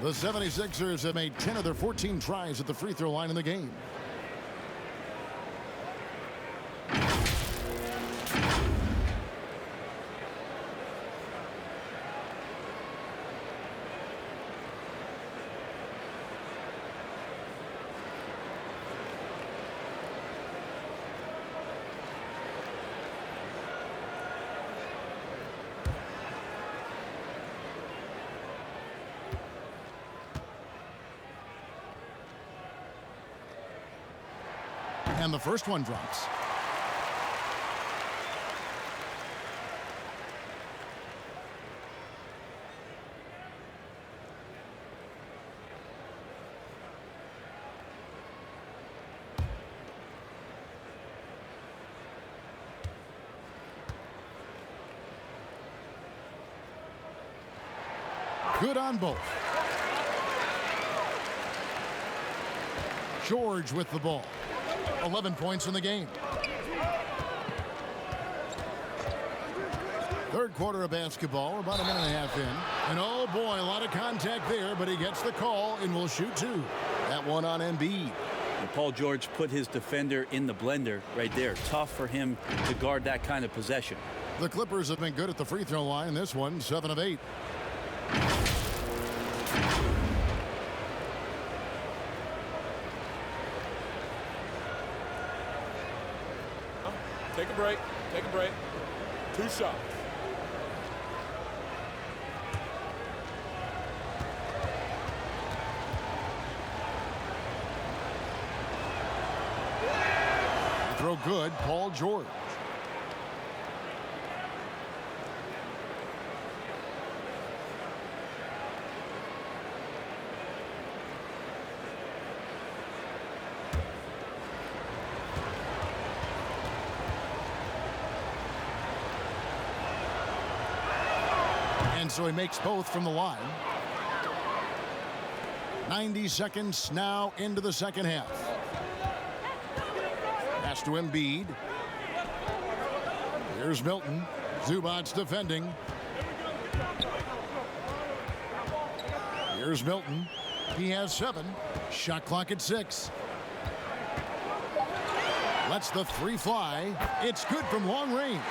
The 76ers have made 10 of their 14 tries at the free throw line in the game. And the first one drops. Good on both. George with the ball. 11 points in the game. Third quarter of basketball. We're about a minute and a half in. And oh boy, a lot of contact there, but he gets the call and will shoot 2. That one on Embiid. And Paul George put his defender in the blender right there. Tough for him to guard that kind of possession. The Clippers have been good at the free throw line. This one, 7 of 8. Take a break. Take a break. 2 shots. Throw good, Paul George. And so he makes both from the line. 90 seconds now into the second half. Pass to Embiid. Here's Milton. Zubac defending. Here's Milton. He has 7. Shot clock at 6. Lets the 3 fly. It's good from long range.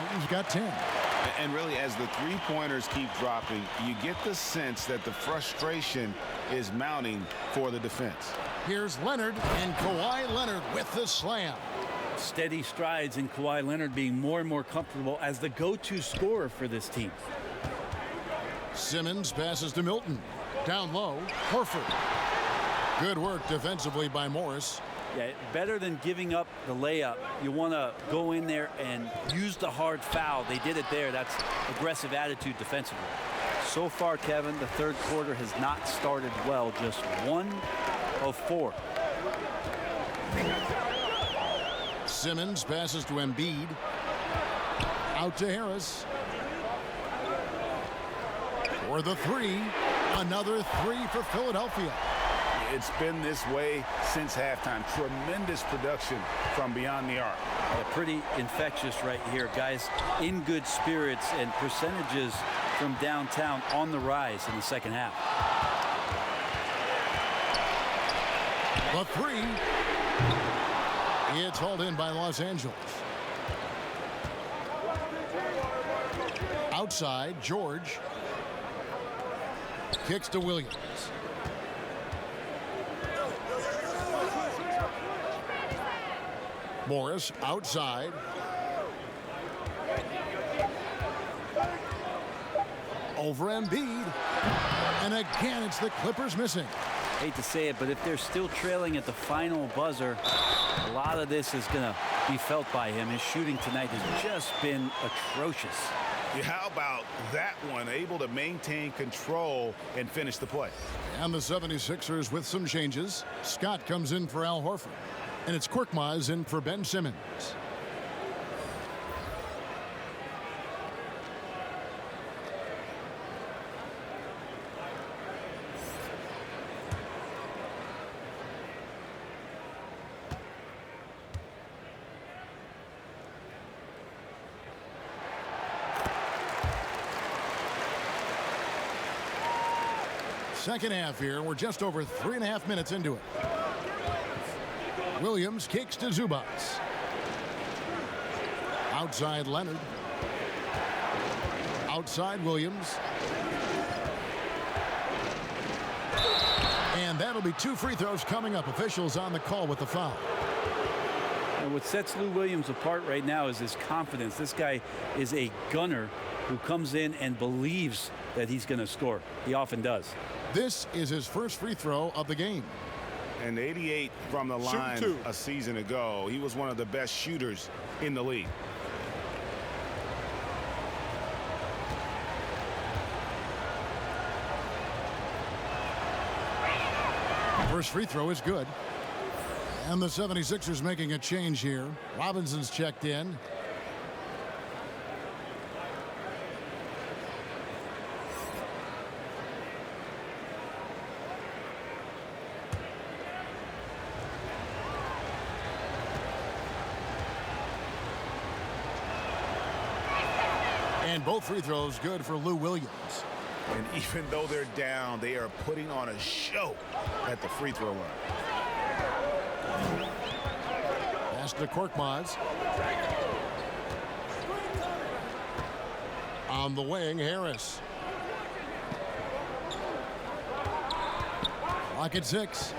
Milton's got 10. And really, as the three-pointers keep dropping, you get the sense that the frustration is mounting for the defense. Here's Leonard, and Kawhi Leonard with the slam. Steady strides in Kawhi Leonard being more and more comfortable as the go-to scorer for this team. Simmons passes to Milton. Down low, Horford. Good work defensively by Morris. Yeah, better than giving up the layup. You want to go in there and use the hard foul. They did it there. That's aggressive attitude defensively. So far, Kevin, the third quarter has not started well. Just 1 of 4. Simmons passes to Embiid. Out to Harris. For the 3. Another 3 for Philadelphia. It's been this way since halftime. Tremendous production from beyond the arc. Yeah, pretty infectious right here. Guys in good spirits, and percentages from downtown on the rise in the second half. The three. It's hauled in by Los Angeles. Outside, George. Kicks to Williams. Morris outside. Over Embiid. And again, it's the Clippers missing. Hate to say it, but if they're still trailing at the final buzzer, a lot of this is going to be felt by him. His shooting tonight has just been atrocious. Yeah, how about that one? Able to maintain control and finish the play. And the 76ers with some changes. Scott comes in for Al Horford. And it's Korkmaz in for Ben Simmons. Second half here. We're just over 3.5 minutes into it. Williams kicks to Zubac. Outside Leonard. Outside Williams. And that'll be 2 free throws coming up. Officials on the call with the foul. And what sets Lou Williams apart right now is his confidence. This guy is a gunner who comes in and believes that he's going to score. He often does. This is his first free throw of the game. And 88 from the line a season ago. He was one of the best shooters in the league. First free throw is good. And the 76ers making a change here. Robinson's checked in. And both free throws good for Lou Williams. And even though they're down, they are putting on a show at the free throw line. Pass to Korkmaz. On the wing, Harris. Clock at 6.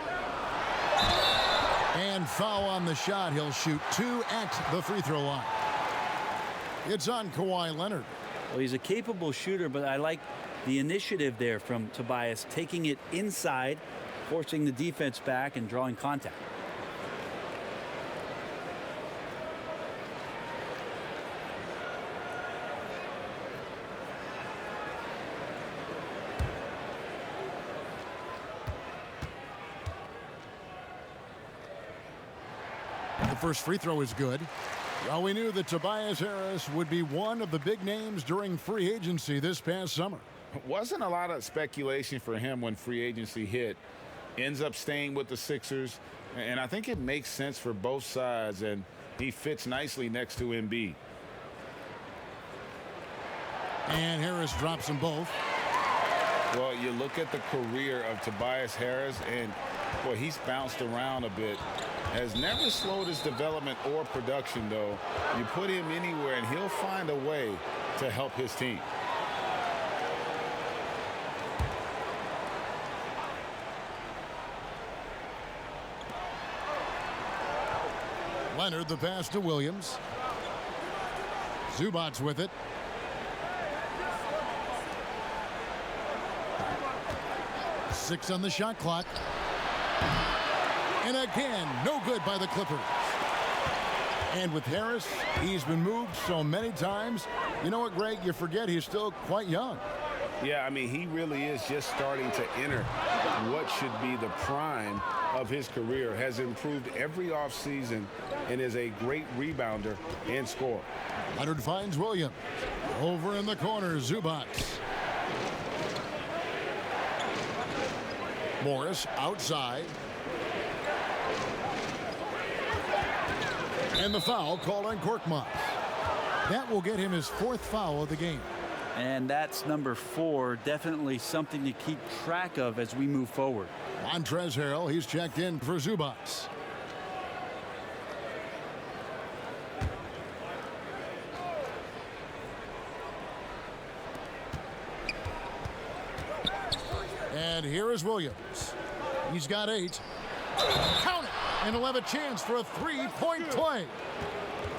And foul on the shot. He'll shoot 2 at the free throw line. It's on Kawhi Leonard. Well, he's a capable shooter, but I like the initiative there from Tobias, taking it inside, forcing the defense back, and drawing contact. The first free throw is good. Well, we knew that Tobias Harris would be one of the big names during free agency this past summer. Wasn't a lot of speculation for him when free agency hit. Ends up staying with the Sixers, and I think it makes sense for both sides, and he fits nicely next to Embiid. And Harris drops them both. Well, you look at the career of Tobias Harris, and boy, he's bounced around a bit. Has never slowed his development or production, though. You put him anywhere, and he'll find a way to help his team. Leonard, the pass to Williams. Zubac with it. Six on the shot clock. And again, no good by the Clippers. And with Harris, he's been moved so many times. You know what, Greg? You forget he's still quite young. Yeah, I mean, he really is just starting to enter what should be the prime of his career. Has improved every offseason and is a great rebounder and scorer. Leonard finds Williams. Over in the corner, Zubac. Morris outside. And the foul called on Korkmaz. That will get him his 4th foul of the game. And that's number 4. Definitely something to keep track of as we move forward. Montrezl Harrell, he's checked in for Zubac. And here is Williams. He's got 8. Count it! And he'll have a chance for a 3-point play.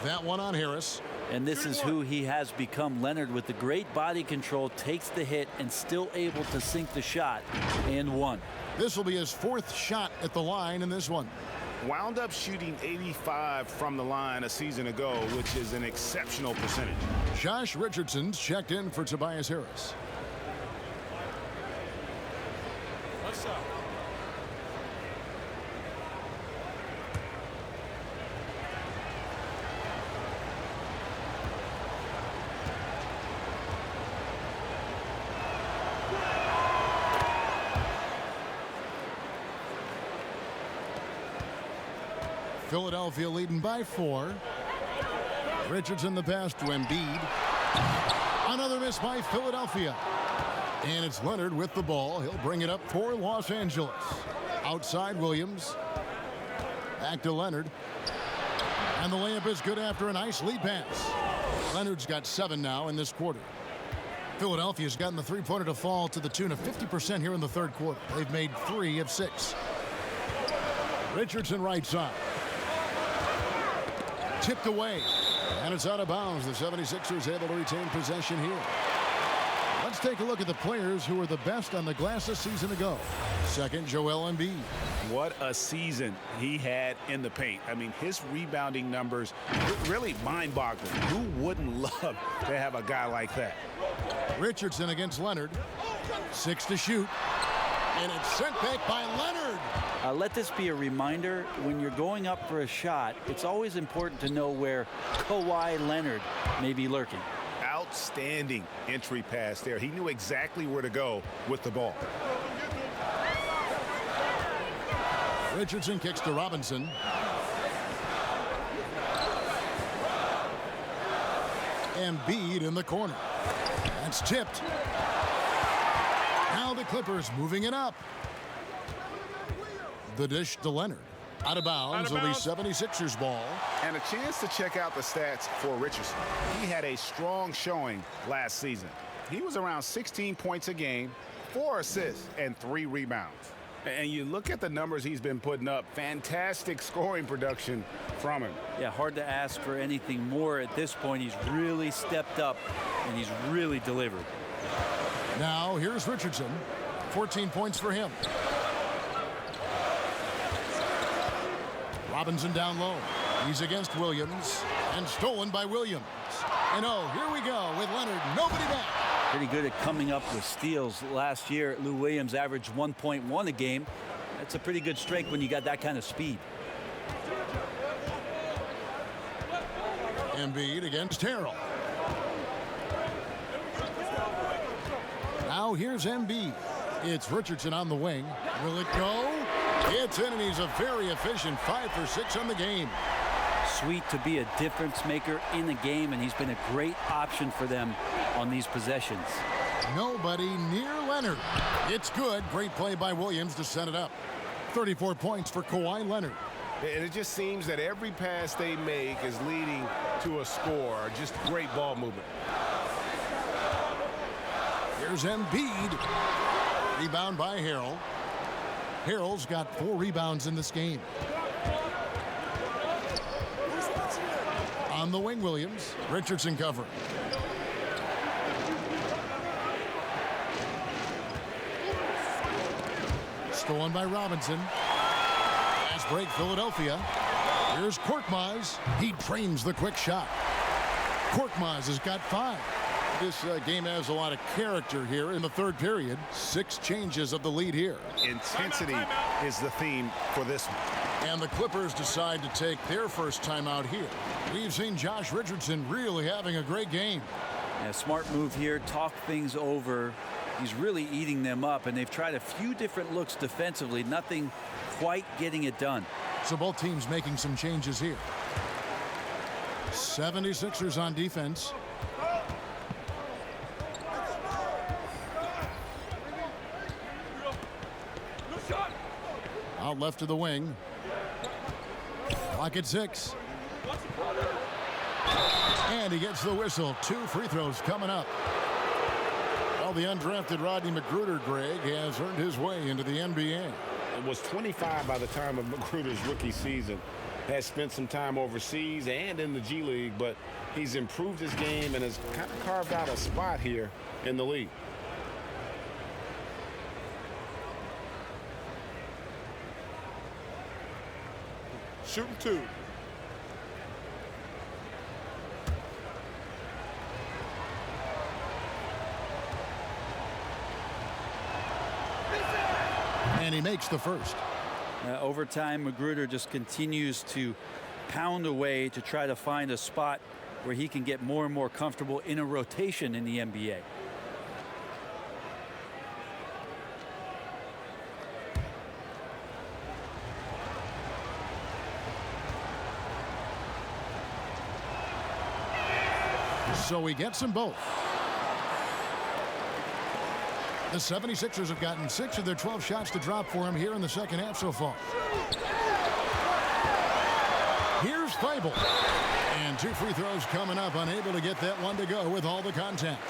That one on Harris. And this is who he has become. Leonard, with the great body control, takes the hit and still able to sink the shot. And 1. This will be his 4th shot at the line in this one. Wound up shooting 85 from the line a season ago, which is an exceptional percentage. Josh Richardson's checked in for Tobias Harris. What's up? Philadelphia leading by 4. Richardson the pass to Embiid. Another miss by Philadelphia. And it's Leonard with the ball. He'll bring it up for Los Angeles. Outside Williams. Back to Leonard. And the layup is good after a nice lead pass. Leonard's got 7 now in this quarter. Philadelphia's gotten the 3-pointer to fall to the tune of 50% here in the 3rd quarter. They've made 3 of 6. Richardson right side. Tipped away. And it's out of bounds. The 76ers able to retain possession here. Let's take a look at the players who were the best on the glass a season ago. Second, Joel Embiid. What a season he had in the paint. I mean, his rebounding numbers really mind-boggling. Who wouldn't love to have a guy like that? Richardson against Leonard. 6 to shoot. And it's sent back by Leonard. Let this be a reminder, when you're going up for a shot, it's always important to know where Kawhi Leonard may be lurking. Outstanding entry pass there. He knew exactly where to go with the ball. Richardson kicks to Robinson. Embiid in the corner. That's tipped. Now the Clippers moving it up. The dish to Leonard. Out of bounds. It'll be 76ers ball. And a chance to check out the stats for Richardson. He had a strong showing last season. He was around 16 points a game, 4 assists, and 3 rebounds. And you look at the numbers he's been putting up, fantastic scoring production from him. Yeah, hard to ask for anything more at this point. He's really stepped up, and he's really delivered. Now, here's Richardson. 14 points for him. Robinson down low. He's against Williams. And stolen by Williams. And oh, here we go with Leonard. Nobody back. Pretty good at coming up with steals. Last year, Lou Williams averaged 1.1 a game. That's a pretty good strength when you got that kind of speed. Embiid against Harrell. Now here's Embiid. It's Richardson on the wing. Will it go? It's in, and he's a very efficient 5 for 6 on the game. Sweet to be a difference maker in the game, and he's been a great option for them on these possessions. Nobody near Leonard. It's good. Great play by Williams to set it up. 34 points for Kawhi Leonard. And it just seems that every pass they make is leading to a score. Just great ball movement. Here's Embiid. Rebound by Harrell. Harrell's got 4 rebounds in this game. On the wing, Williams. Richardson covering. Stolen by Robinson. Fast break, Philadelphia. Here's Korkmaz. He trains the quick shot. Korkmaz has got 5. This game has a lot of character here in the 3rd period. 6 changes of the lead here. Intensity is the theme for this one. And the Clippers decide to take their first timeout here. We've seen Josh Richardson really having a great game. A smart move here. Talk things over He's really eating them up, and they've tried a few different looks defensively, nothing quite getting it done. So both teams making some changes here. 76ers on defense. Out left to the wing. Clock at 6. And he gets the whistle. 2 free throws coming up. Well, the undrafted Rodney McGruder, Greg, has earned his way into the NBA. It was 25 by the time of McGruder's rookie season. Has spent some time overseas and in the G League, but he's improved his game and has kind of carved out a spot here in the league. Shooting 2. And he makes the first. Over time, McGruder just continues to pound away to try to find a spot where he can get more and more comfortable in a rotation in the NBA. So he gets them both. The 76ers have gotten 6 of their 12 shots to drop for him here in the second half so far. Here's Thibault. And 2 free throws coming up, unable to get that one to go with all the contact.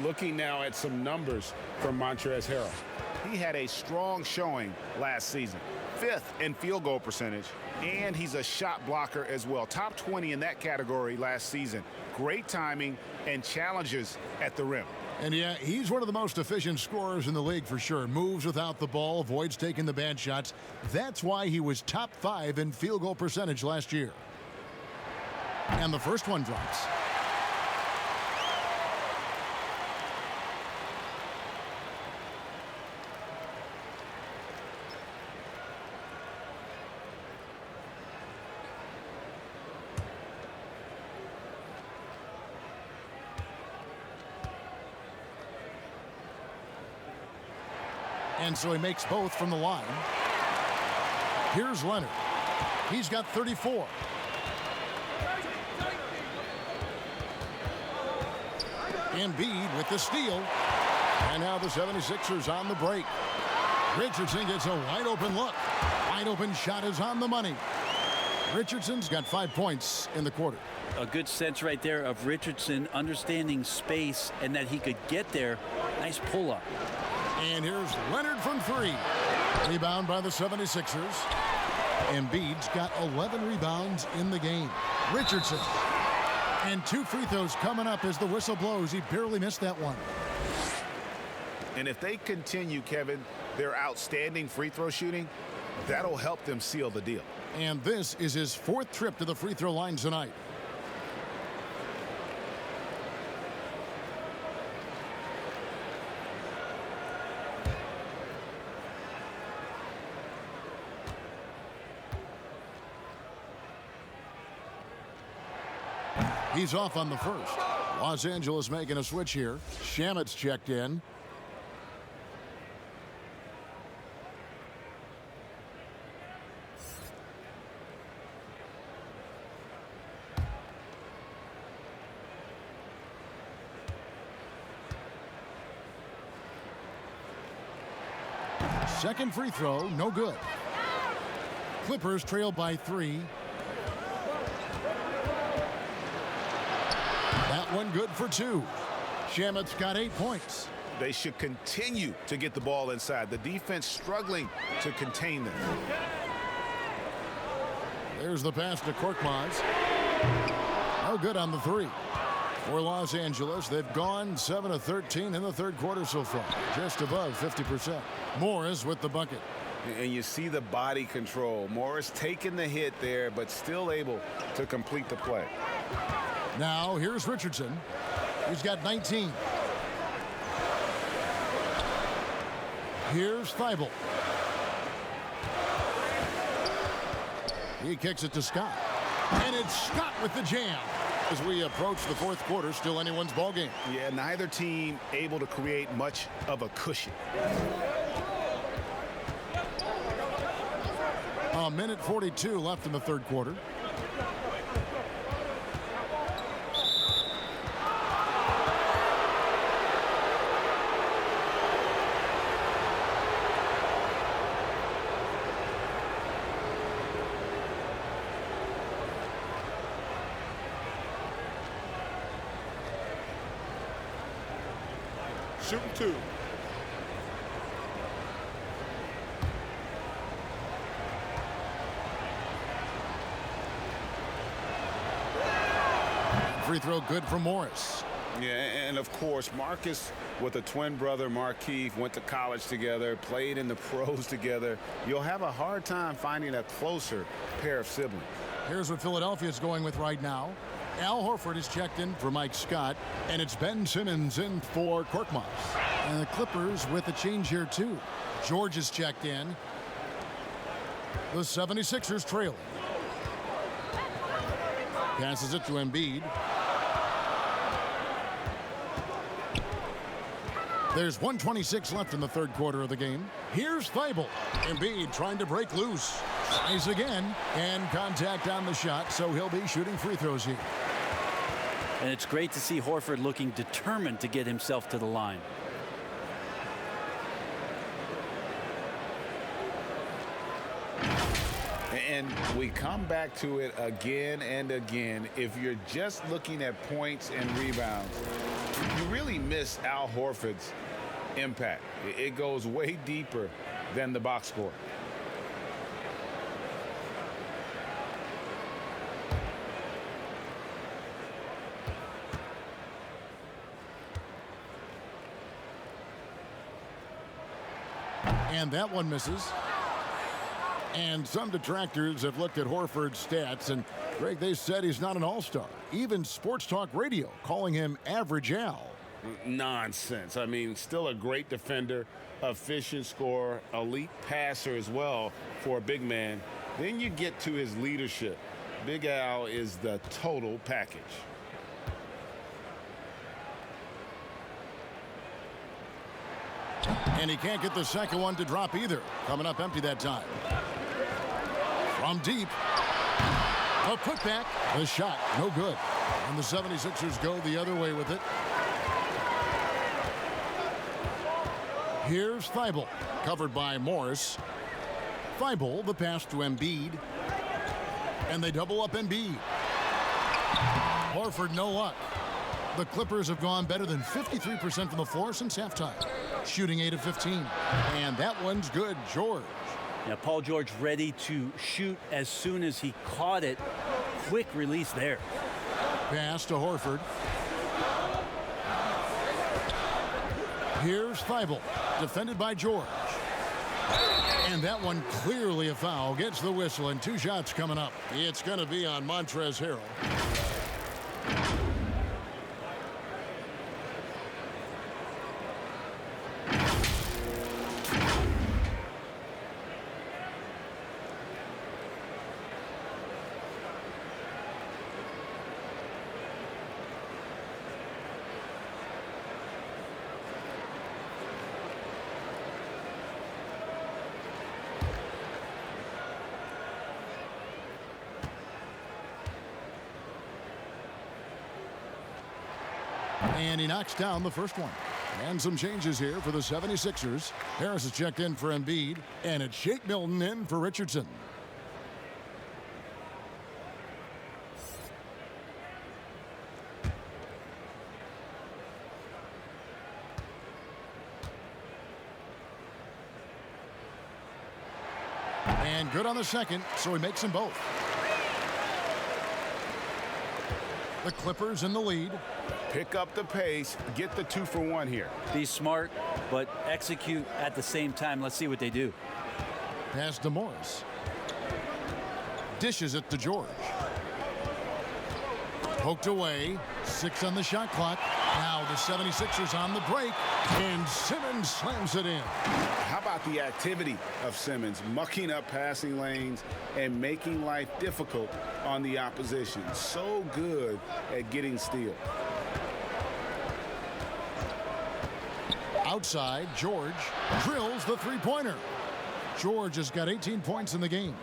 Looking now at some numbers from Montrezl Harrell. He had a strong showing last season. 5th in field goal percentage, and he's a shot blocker as well. Top 20 in that category last season. Great timing and challenges at the rim. And yeah, he's one of the most efficient scorers in the league for sure. Moves without the ball, avoids taking the bad shots. That's why he was top 5 in field goal percentage last year. And the first one drops. And so he makes both from the line. Here's Leonard. He's got 34. Embiid with the steal. And now the 76ers on the break. Richardson gets a wide open look. Wide open shot is on the money. Richardson's got 5 points in the quarter. A good sense right there of Richardson understanding space and that he could get there. Nice pull-up. And here's Leonard from 3. Rebound by the 76ers. Embiid's got 11 rebounds in the game. Richardson. And 2 free throws coming up as the whistle blows. He barely missed that one. And if they continue, Kevin, their outstanding free throw shooting, that'll help them seal the deal. And this is his 4th trip to the free throw line tonight. He's off on the first. Los Angeles making a switch here. Shamet's checked in. Second free throw, no good. Clippers trail by 3. That one good for 2. Shamet's got 8 points. They should continue to get the ball inside. The defense struggling to contain them. There's the pass to Korkmaz. No good on the 3. For Los Angeles, they've gone 7 of 13 in the third quarter so far. Just above 50%. Morris with the bucket. And you see the body control. Morris taking the hit there, but still able to complete the play. Now here's Richardson. He's got 19. Here's Thibault. He kicks it to Scott. And it's Scott with the jam. As we approach the fourth quarter, still anyone's ball game. Yeah, neither team able to create much of a cushion. A minute 42 left in the third quarter. Shooting two. Free throw good for Morris. Yeah, and of course, Marcus with a twin brother, Markeith, went to college together, played in the pros together. You'll have a hard time finding a closer pair of siblings. Here's what Philadelphia's going with right now. Al Horford is checked in for Mike Scott, and it's Ben Simmons in for Korkmaz. And the Clippers with a change here, too. George is checked in. The 76ers trailing. Passes it to Embiid. There's 1:26 left in the third quarter of the game. Here's Thibault. Embiid trying to break loose. Tries again, and contact on the shot, so he'll be shooting free throws here. And it's great to see Horford looking determined to get himself to the line. And we come back to it again and again. If you're just looking at points and rebounds, you really miss Al Horford's impact. It goes way deeper than the box score. And that one misses. And some detractors have looked at Horford's stats, and Greg, they said he's not an all-star. Even Sports Talk Radio calling him Average Al. Nonsense. I mean, still a great defender, efficient scorer, elite passer as well for a big man. Then you get to his leadership. Big Al is the total package. And he can't get the second one to drop either. Coming up empty that time. From deep. A putback. The shot, no good. And the 76ers go the other way with it. Here's Thibault, covered by Morris. Thibault, the pass to Embiid. And they double up Embiid. Horford, no luck. The Clippers have gone better than 53% from the floor since halftime. Shooting 8 of 15. And that one's good, George. Now, Paul George ready to shoot as soon as he caught it. Quick release there. Pass to Horford. Here's Thibault, defended by George. And that one clearly a foul. Gets the whistle, and 2 shots coming up. It's going to be on Montrezl Harrell. And he knocks down the first one. And some changes here for the 76ers. Harris is checked in for Embiid, and it's Shake Milton in for Richardson. And good on the second, so he makes them both. The Clippers in the lead. Pick up the pace, get the 2 for 1 here. Be smart, but execute at the same time. Let's see what they do. Pass to Morris. Dishes it to George. Poked away. 6 on the shot clock. Now the 76ers on the break. And Simmons slams it in. How about the activity of Simmons, mucking up passing lanes and making life difficult on the opposition. So good at getting steals. Outside, George drills the three-pointer. George has got 18 points in the game.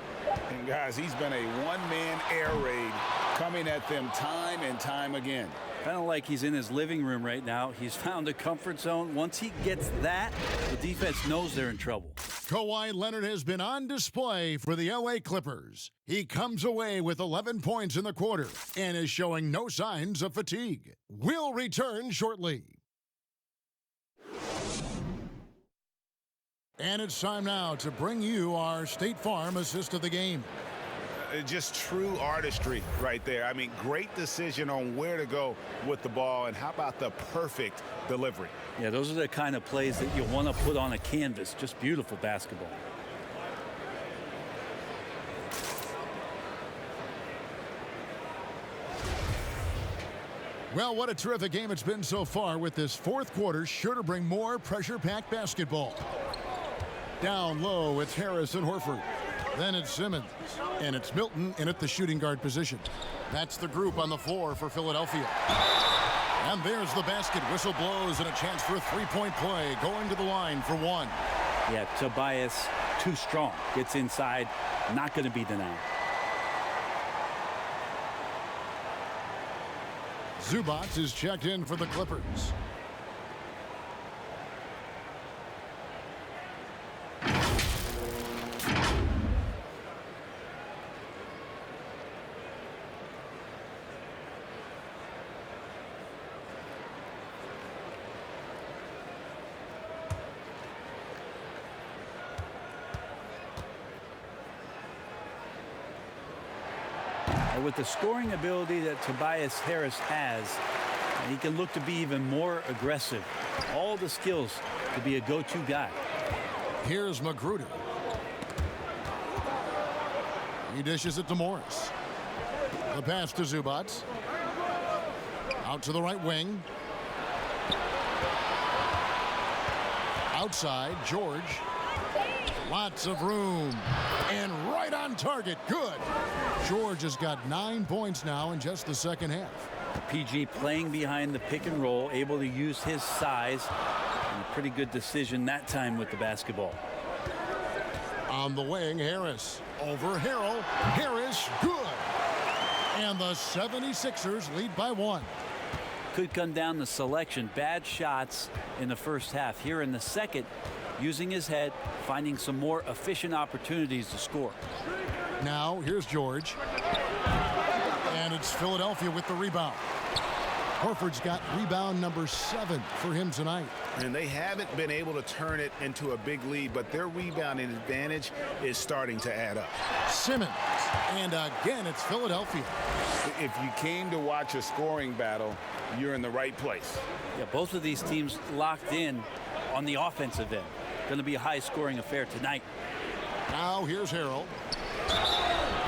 And guys, he's been a one-man air raid coming at them time and time again. Kind of like he's in his living room right now. He's found a comfort zone. Once he gets that, the defense knows they're in trouble. Kawhi Leonard has been on display for the LA Clippers. He comes away with 11 points in the quarter and is showing no signs of fatigue. We'll return shortly. And it's time now to bring you our State Farm assist of the game. Just true artistry right there. I mean, great decision on where to go with the ball, and how about the perfect delivery? Yeah, those are the kind of plays that you want to put on a canvas. Just beautiful basketball. Well, what a terrific game it's been so far, with this fourth quarter sure to bring more pressure-packed basketball. Down low, it's Harris and Horford. Then it's Simmons, and it's Milton in at the shooting guard position. That's the group on the floor for Philadelphia. And there's the basket. Whistle blows, and a chance for a three-point play, going to the line for one. Yeah, Tobias, too strong. Gets inside, not going to be denied. Zubac is checked in for the Clippers. With the scoring ability that Tobias Harris has, he can look to be even more aggressive. All the skills to be a go-to guy. Here's Magruder. He dishes it to Morris. The pass to Zubac. Out to the right wing. Outside, George. Lots of room. And right on target. Good. George has got 9 points now in just the second half. PG playing behind the pick and roll, able to use his size. And a pretty good decision that time with the basketball. On the wing, Harris. Over Harrell. Harris, good. And the 76ers lead by 1. Could come down to selection. Bad shots in the first half. Here in the second, using his head, finding some more efficient opportunities to score. Now, here's George. And it's Philadelphia with the rebound. Horford's got rebound number 7 for him tonight. And they haven't been able to turn it into a big lead, but their rebounding advantage is starting to add up. Simmons. And again, it's Philadelphia. If you came to watch a scoring battle, you're in the right place. Yeah, both of these teams locked in on the offensive end. Going to be a high-scoring affair tonight. Now here's Harrell.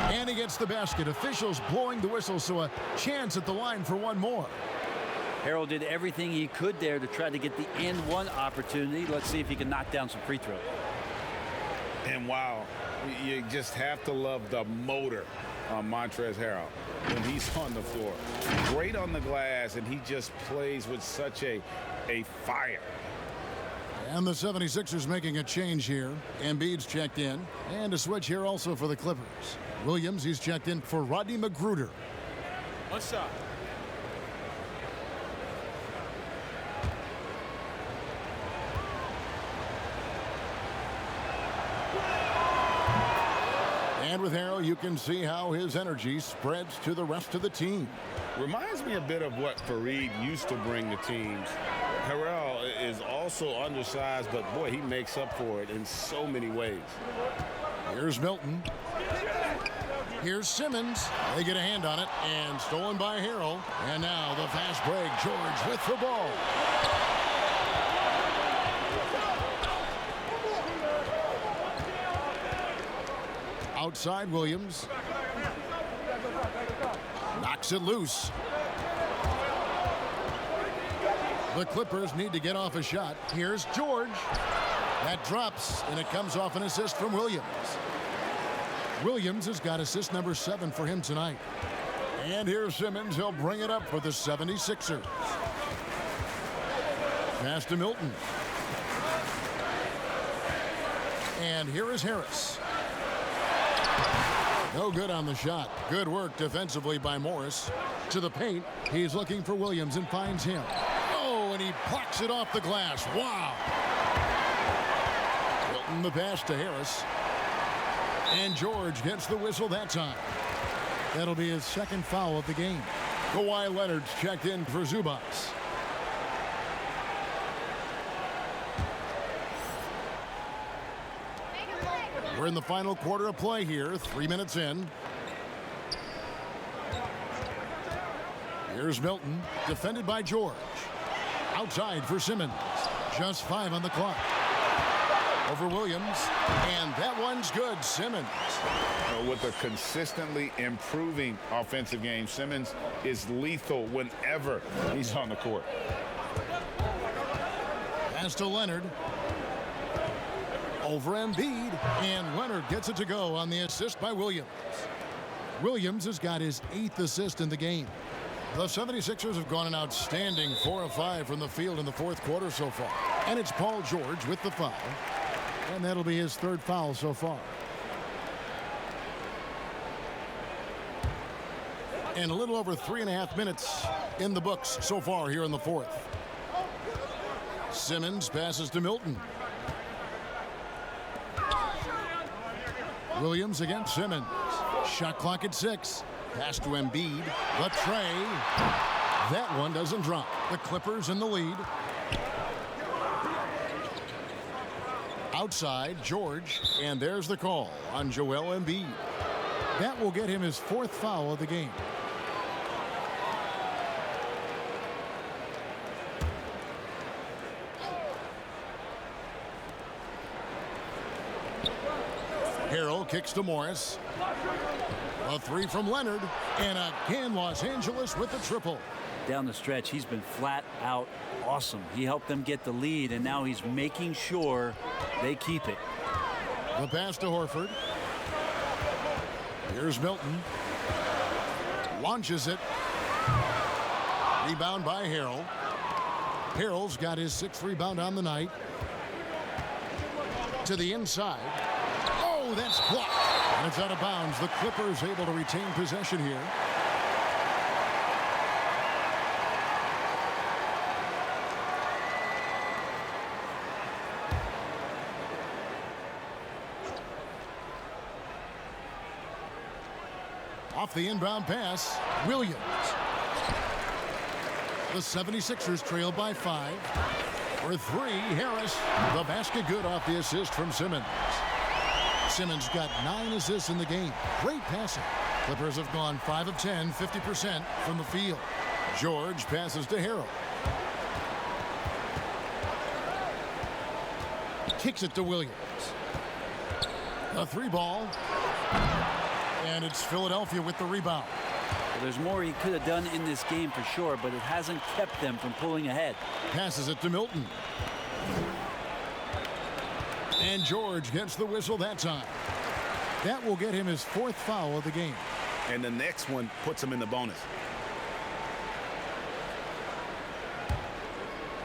And he gets the basket. Officials blowing the whistle, so a chance at the line for one more. Harrell did everything he could there to try to get the and one opportunity. Let's see if he can knock down some free throws. And wow, you just have to love the motor on Montrezl Harrell when he's on the floor. Great on the glass, and he just plays with such a fire. And the 76ers making a change here. Embiid's checked in. And a switch here also for the Clippers. Williams, he's checked in for Rodney Magruder. One shot. And with Harrell, you can see how his energy spreads to the rest of the team. Reminds me a bit of what Fareed used to bring to teams. Harrell is also undersized, but boy, he makes up for it in so many ways. Here's Milton. Here's Simmons. They get a hand on it, and stolen by Harrell. And now the fast break. George with the ball. Outside, Williams. Knocks it loose. The Clippers need to get off a shot. Here's George. That drops, and it comes off an assist from Williams. Williams has got assist number 7 for him tonight. And here's Simmons. He'll bring it up for the 76ers. Pass to Milton. And here is Harris. No good on the shot. Good work defensively by Morris. To the paint. He's looking for Williams and finds him. Oh, and he plucks it off the glass. Wow. Milton the pass to Harris. And George gets the whistle that time. That'll be his second foul of the game. Kawhi Leonard's checked in for Zubats. We're in the final quarter of play here, 3 minutes in. Here's Milton, defended by George. Outside for Simmons. Just 5 on the clock. Over Williams, and that one's good. Simmons. With a consistently improving offensive game, Simmons is lethal whenever he's on the court. Pass to Leonard. Over Embiid, and Leonard gets it to go on the assist by Williams. Williams has got his 8th assist in the game. The 76ers have gone an outstanding 4 of 5 from the field in the 4th quarter so far. And it's Paul George with the foul. And that'll be his 3rd foul so far. And a little over 3.5 minutes in the books so far here in the 4th. Simmons passes to Milton. Williams against Simmons. Shot clock at 6. Pass to Embiid. The tray. That one doesn't drop. The Clippers in the lead. Outside, George. And there's the call on Joel Embiid. That will get him his 4th foul of the game. Harrell kicks to Morris. A 3 from Leonard. And again, Los Angeles with the triple. Down the stretch, he's been flat out awesome. He helped them get the lead, and now he's making sure they keep it. The pass to Horford. Here's Milton. Launches it. Rebound by Harrell. Harrell's got his 6th rebound on the night. To the inside. Oh, that's blocked. And it's out of bounds. The Clippers able to retain possession here. Off the inbound pass, Williams. The 76ers trail by 5. For 3, Harris. The basket good off the assist from Simmons. Simmons got 9 assists in the game. Great passing. Clippers have gone 5 of 10, 50% from the field. George passes to Harrell. Kicks it to Williams. A 3 ball. And it's Philadelphia with the rebound. Well, there's more he could have done in this game for sure, but it hasn't kept them from pulling ahead. Passes it to Milton. And George gets the whistle that time. That will get him his 4th foul of the game. And the next one puts him in the bonus.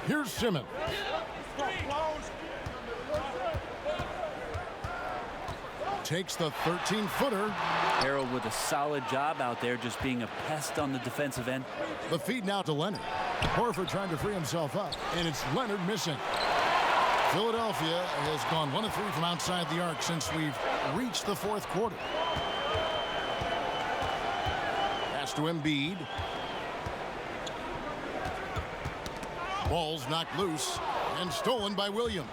Here's Simmons. Takes the 13-footer. Harrell with a solid job out there, just being a pest on the defensive end. The feed now to Leonard. Horford trying to free himself up, and it's Leonard missing. Philadelphia has gone 1 of 3 from outside the arc since we've reached the 4th quarter. Pass to Embiid. Ball's knocked loose and stolen by Williams.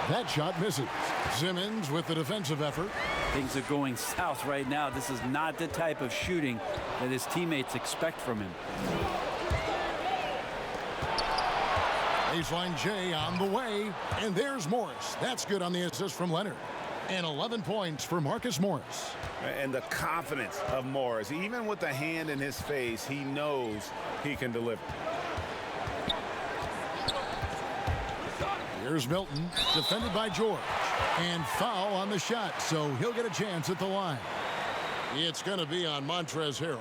That shot misses. Simmons with the defensive effort. Things are going south right now. This is not the type of shooting that his teammates expect from him. Baseline J on the way. And there's Morris. That's good on the assist from Leonard. And 11 points for Marcus Morris. And the confidence of Morris. Even with the hand in his face, he knows he can deliver. Here's Milton, defended by George. And foul on the shot, so he'll get a chance at the line. It's going to be on Montrezl Harrell.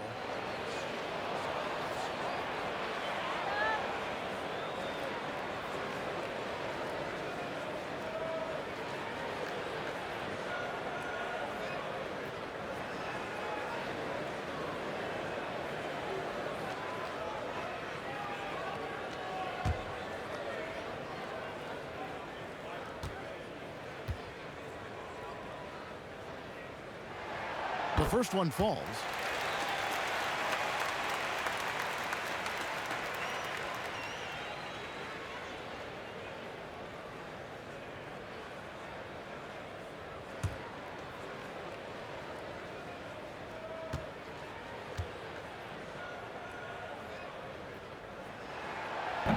The first one falls.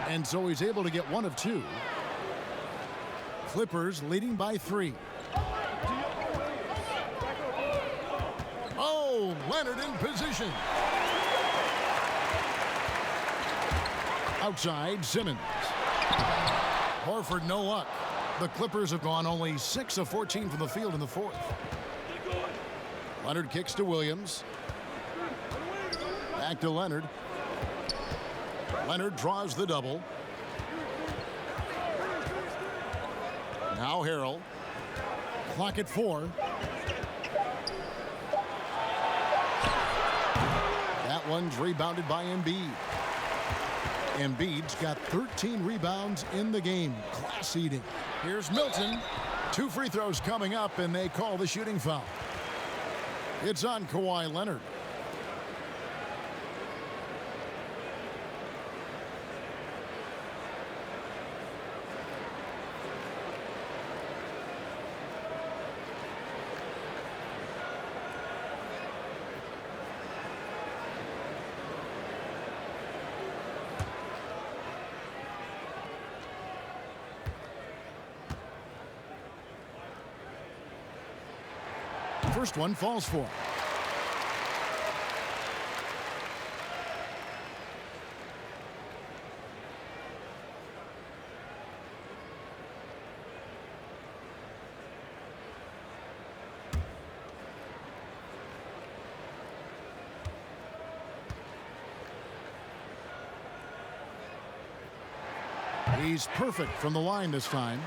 And so he's able to get one of two. Clippers leading by 3. Oh, Leonard in position. Outside, Simmons. Horford, no luck. The Clippers have gone only 6 of 14 from the field in the fourth. Leonard kicks to Williams. Back to Leonard. Leonard draws the double. Now Harrell. Clock at 4. That one's rebounded by Embiid. Embiid's got 13 rebounds in the game. Class eating. Here's Milton. 2 free throws coming up, and they call the shooting foul. It's on Kawhi Leonard. First one falls for. He's perfect from the line this time.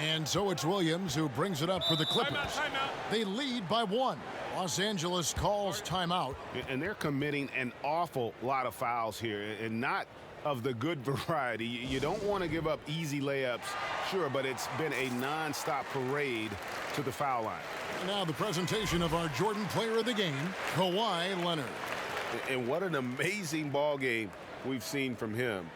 And so it's Williams who brings it up for the Clippers. Timeout. They lead by 1. Los Angeles calls timeout. And they're committing an awful lot of fouls here, and not of the good variety. You don't want to give up easy layups, sure, but it's been a non-stop parade to the foul line. Now the presentation of our Jordan Player of the Game, Kawhi Leonard. And what an amazing ball game we've seen from him.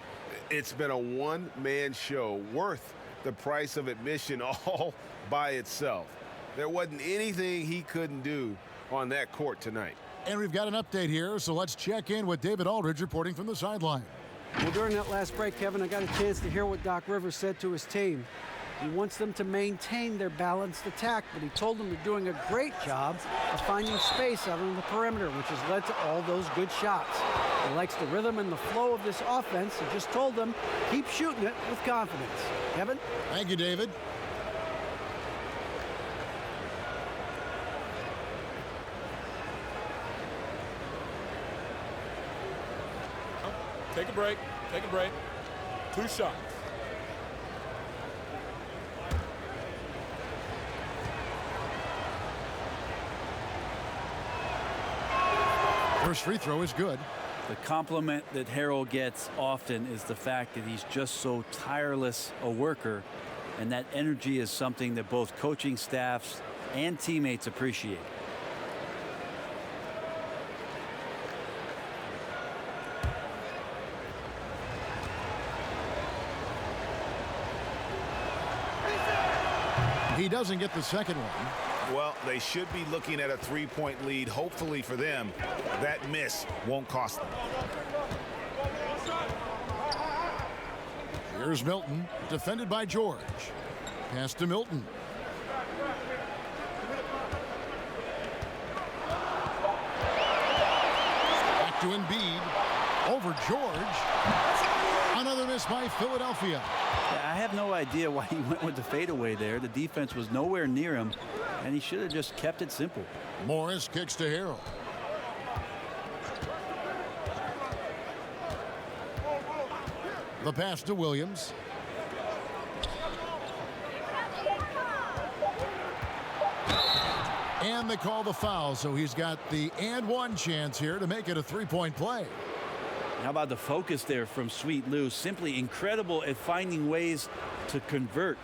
It's been a one-man show worth the price of admission all by itself. There wasn't anything he couldn't do on that court tonight. And we've got an update here, so let's check in with David Aldridge reporting from the sideline. Well, during that last break, Kevin, I got a chance to hear what Doc Rivers said to his team. He wants them to maintain their balanced attack, but he told them they're doing a great job of finding space out on the perimeter, which has led to all those good shots. He likes the rhythm and the flow of this offense. He just told them, keep shooting it with confidence. Kevin? Thank you, David. Take a break. Take a break. 2 shots. First free throw is good. The compliment that Harrell gets often is the fact that he's just so tireless a worker, and that energy is something that both coaching staffs and teammates appreciate. He doesn't get the second one. Well, they should be looking at a 3-point lead. Hopefully for them, that miss won't cost them. Here's Milton, defended by George. Pass to Milton. Back to Embiid. Over George. Another miss by Philadelphia. I have no idea why he went with the fadeaway there. The defense was nowhere near him, and he should have just kept it simple. Morris kicks to Harrell. The pass to Williams. And they call the foul, so he's got the and one chance here to make it a three-point play. How about the focus there from Sweet Lou? Simply incredible at finding ways to convert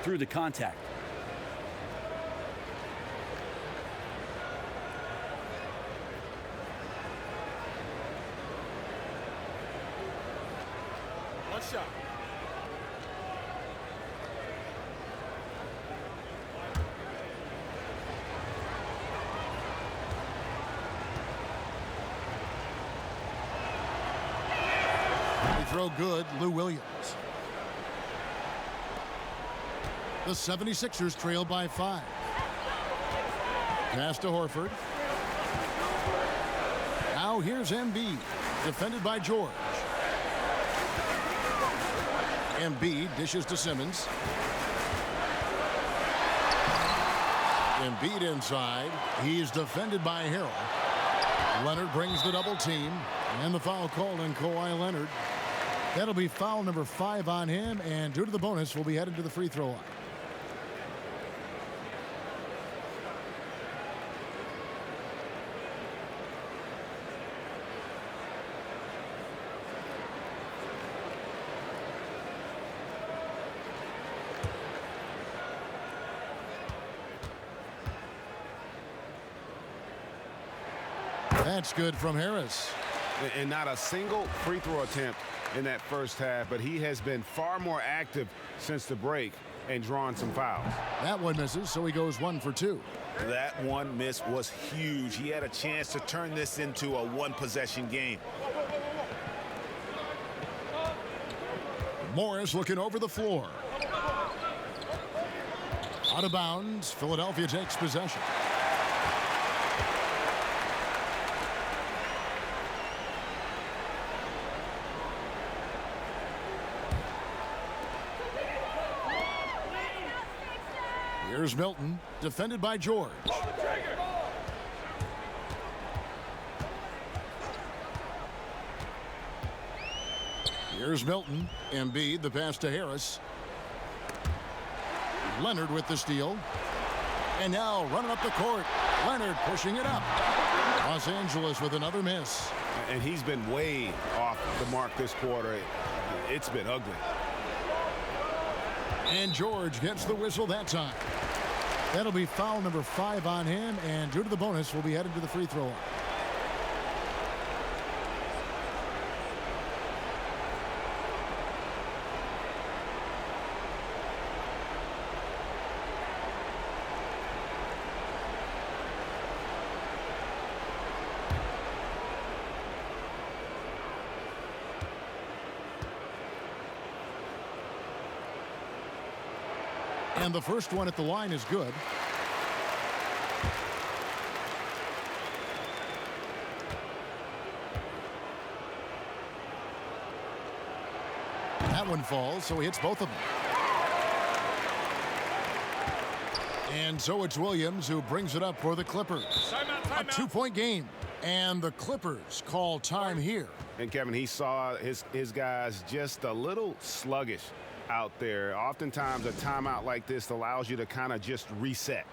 through the contact. One shot. Throw good, Lou Williams. The 76ers trail by 5. Pass to Horford. Now here's Embiid, defended by George. Embiid dishes to Simmons. Embiid inside. He's defended by Harrell. Leonard brings the double team, and the foul called on Kawhi Leonard. That'll be foul number 5 on him, and due to the bonus, we'll be headed to the free throw line. That's good from Harris. And not a single free throw attempt in that first half, but he has been far more active since the break and drawn some fouls. That one misses, so he goes 1 for 2. That one miss was huge. He had a chance to turn this into a one-possession game. Morris looking over the floor. Out of bounds, Philadelphia takes possession. Here's Milton, defended by George. Here's Milton. Embiid, the pass to Harris. Leonard with the steal. And now running up the court. Leonard pushing it up. Los Angeles with another miss. And he's been way off the mark this quarter. It's been ugly. And George gets the whistle that time. That'll be foul number 5 on him, and due to the bonus, we'll be headed to the free throw line. And the first one at the line is good. That one falls, so he hits both of them. And so it's Williams who brings it up for the Clippers. A 2-point game. And the Clippers call time here. And Kevin, he saw his guys just a little sluggish out there. Oftentimes a timeout like this allows you to kind of just reset.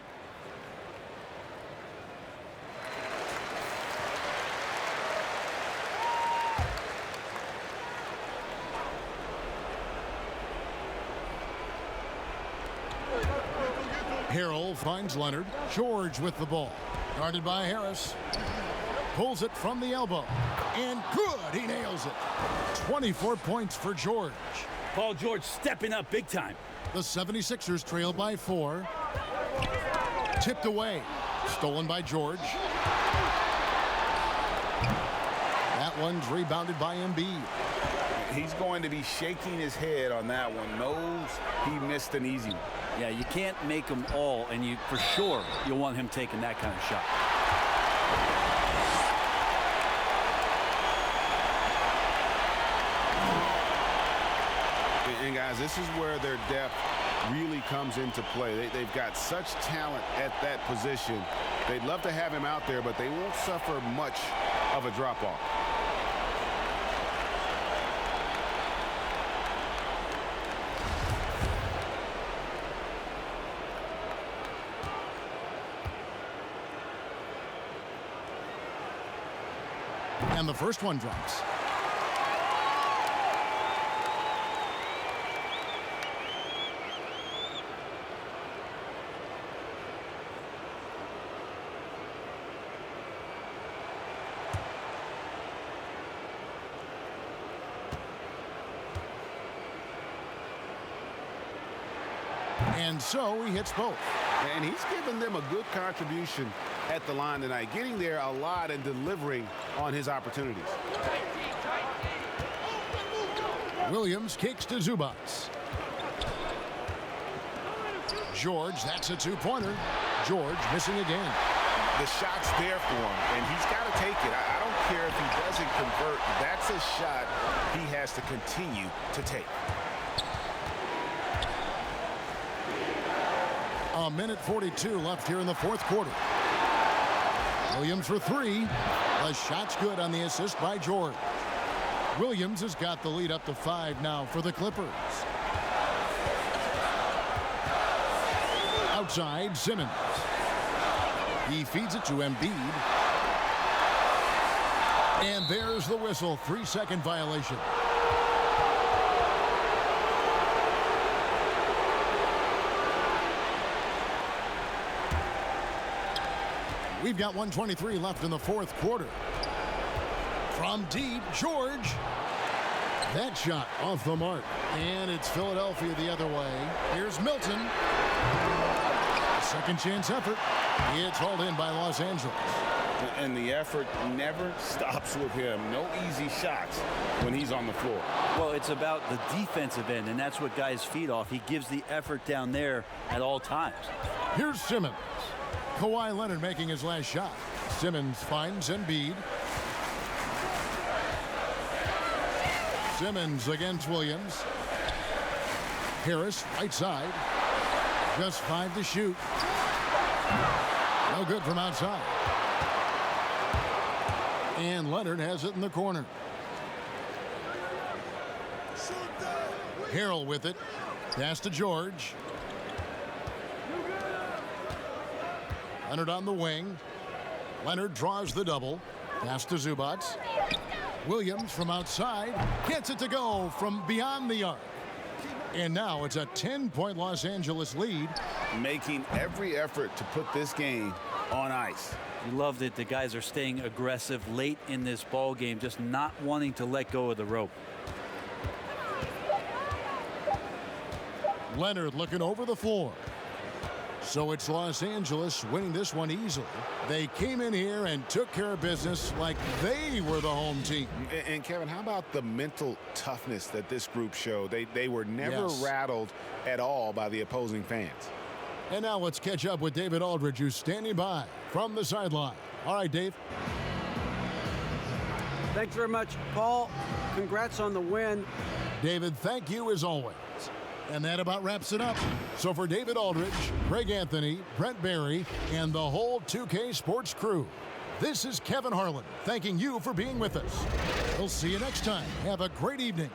Harrell finds Leonard. George with the ball. Guarded by Harris. Pulls it from the elbow. And good! He nails it. 24 points for George. Paul George stepping up big time. The 76ers trail by 4. Tipped away. Stolen by George. That one's rebounded by Embiid. He's going to be shaking his head on that one. Knows he missed an easy one. Yeah, you can't make them all, and you for sure you'll want him taking that kind of shot. And guys, this is where their depth really comes into play. They've got such talent at that position. They'd love to have him out there, but they won't suffer much of a drop-off. And the first one drops. And so he hits both. And he's given them a good contribution at the line tonight, getting there a lot and delivering on his opportunities. Williams kicks to Zubats. George, that's a two-pointer. George missing again. The shot's there for him, and he's got to take it. I don't care if he doesn't convert. That's a shot he has to continue to take. A minute 42 left here in the fourth quarter. Williams for three. The shot's good on the assist by George. Williams has got the lead up to 5 now for the Clippers. Outside, Simmons. He feeds it to Embiid. And there's the whistle. 3-second violation. We've got 1:23 left in the fourth quarter. From deep, George. That shot off the mark. And it's Philadelphia the other way. Here's Milton. Second chance effort. It's hauled in by Los Angeles. And the effort never stops with him. No easy shots when he's on the floor. Well, it's about the defensive end, and that's what guys feed off. He gives the effort down there at all times. Here's Simmons. Kawhi Leonard making his last shot. Simmons finds Embiid. Simmons against Williams. Harris, right side. Just 5 to shoot. No good from outside. And Leonard has it in the corner. Harrell with it. Pass to George. Leonard on the wing. Leonard draws the double. Pass to Zubats. Williams from outside gets it to go from beyond the arc. And now it's a 10-point Los Angeles lead. Making every effort to put this game on ice. You love that the guys are staying aggressive late in this ball game, just not wanting to let go of the rope. Leonard looking over the floor. So it's Los Angeles winning this one easily. They came in here and took care of business like they were the home team. And Kevin, how about the mental toughness that this group showed? They were never rattled at all by the opposing fans. And now let's catch up with David Aldridge, who's standing by from the sideline. All right, Dave. Thanks very much, Paul. Congrats on the win. David, thank you as always. And that about wraps it up. So for David Aldridge, Greg Anthony, Brent Barry, and the whole 2K Sports crew, this is Kevin Harlan thanking you for being with us. We'll see you next time. Have a great evening.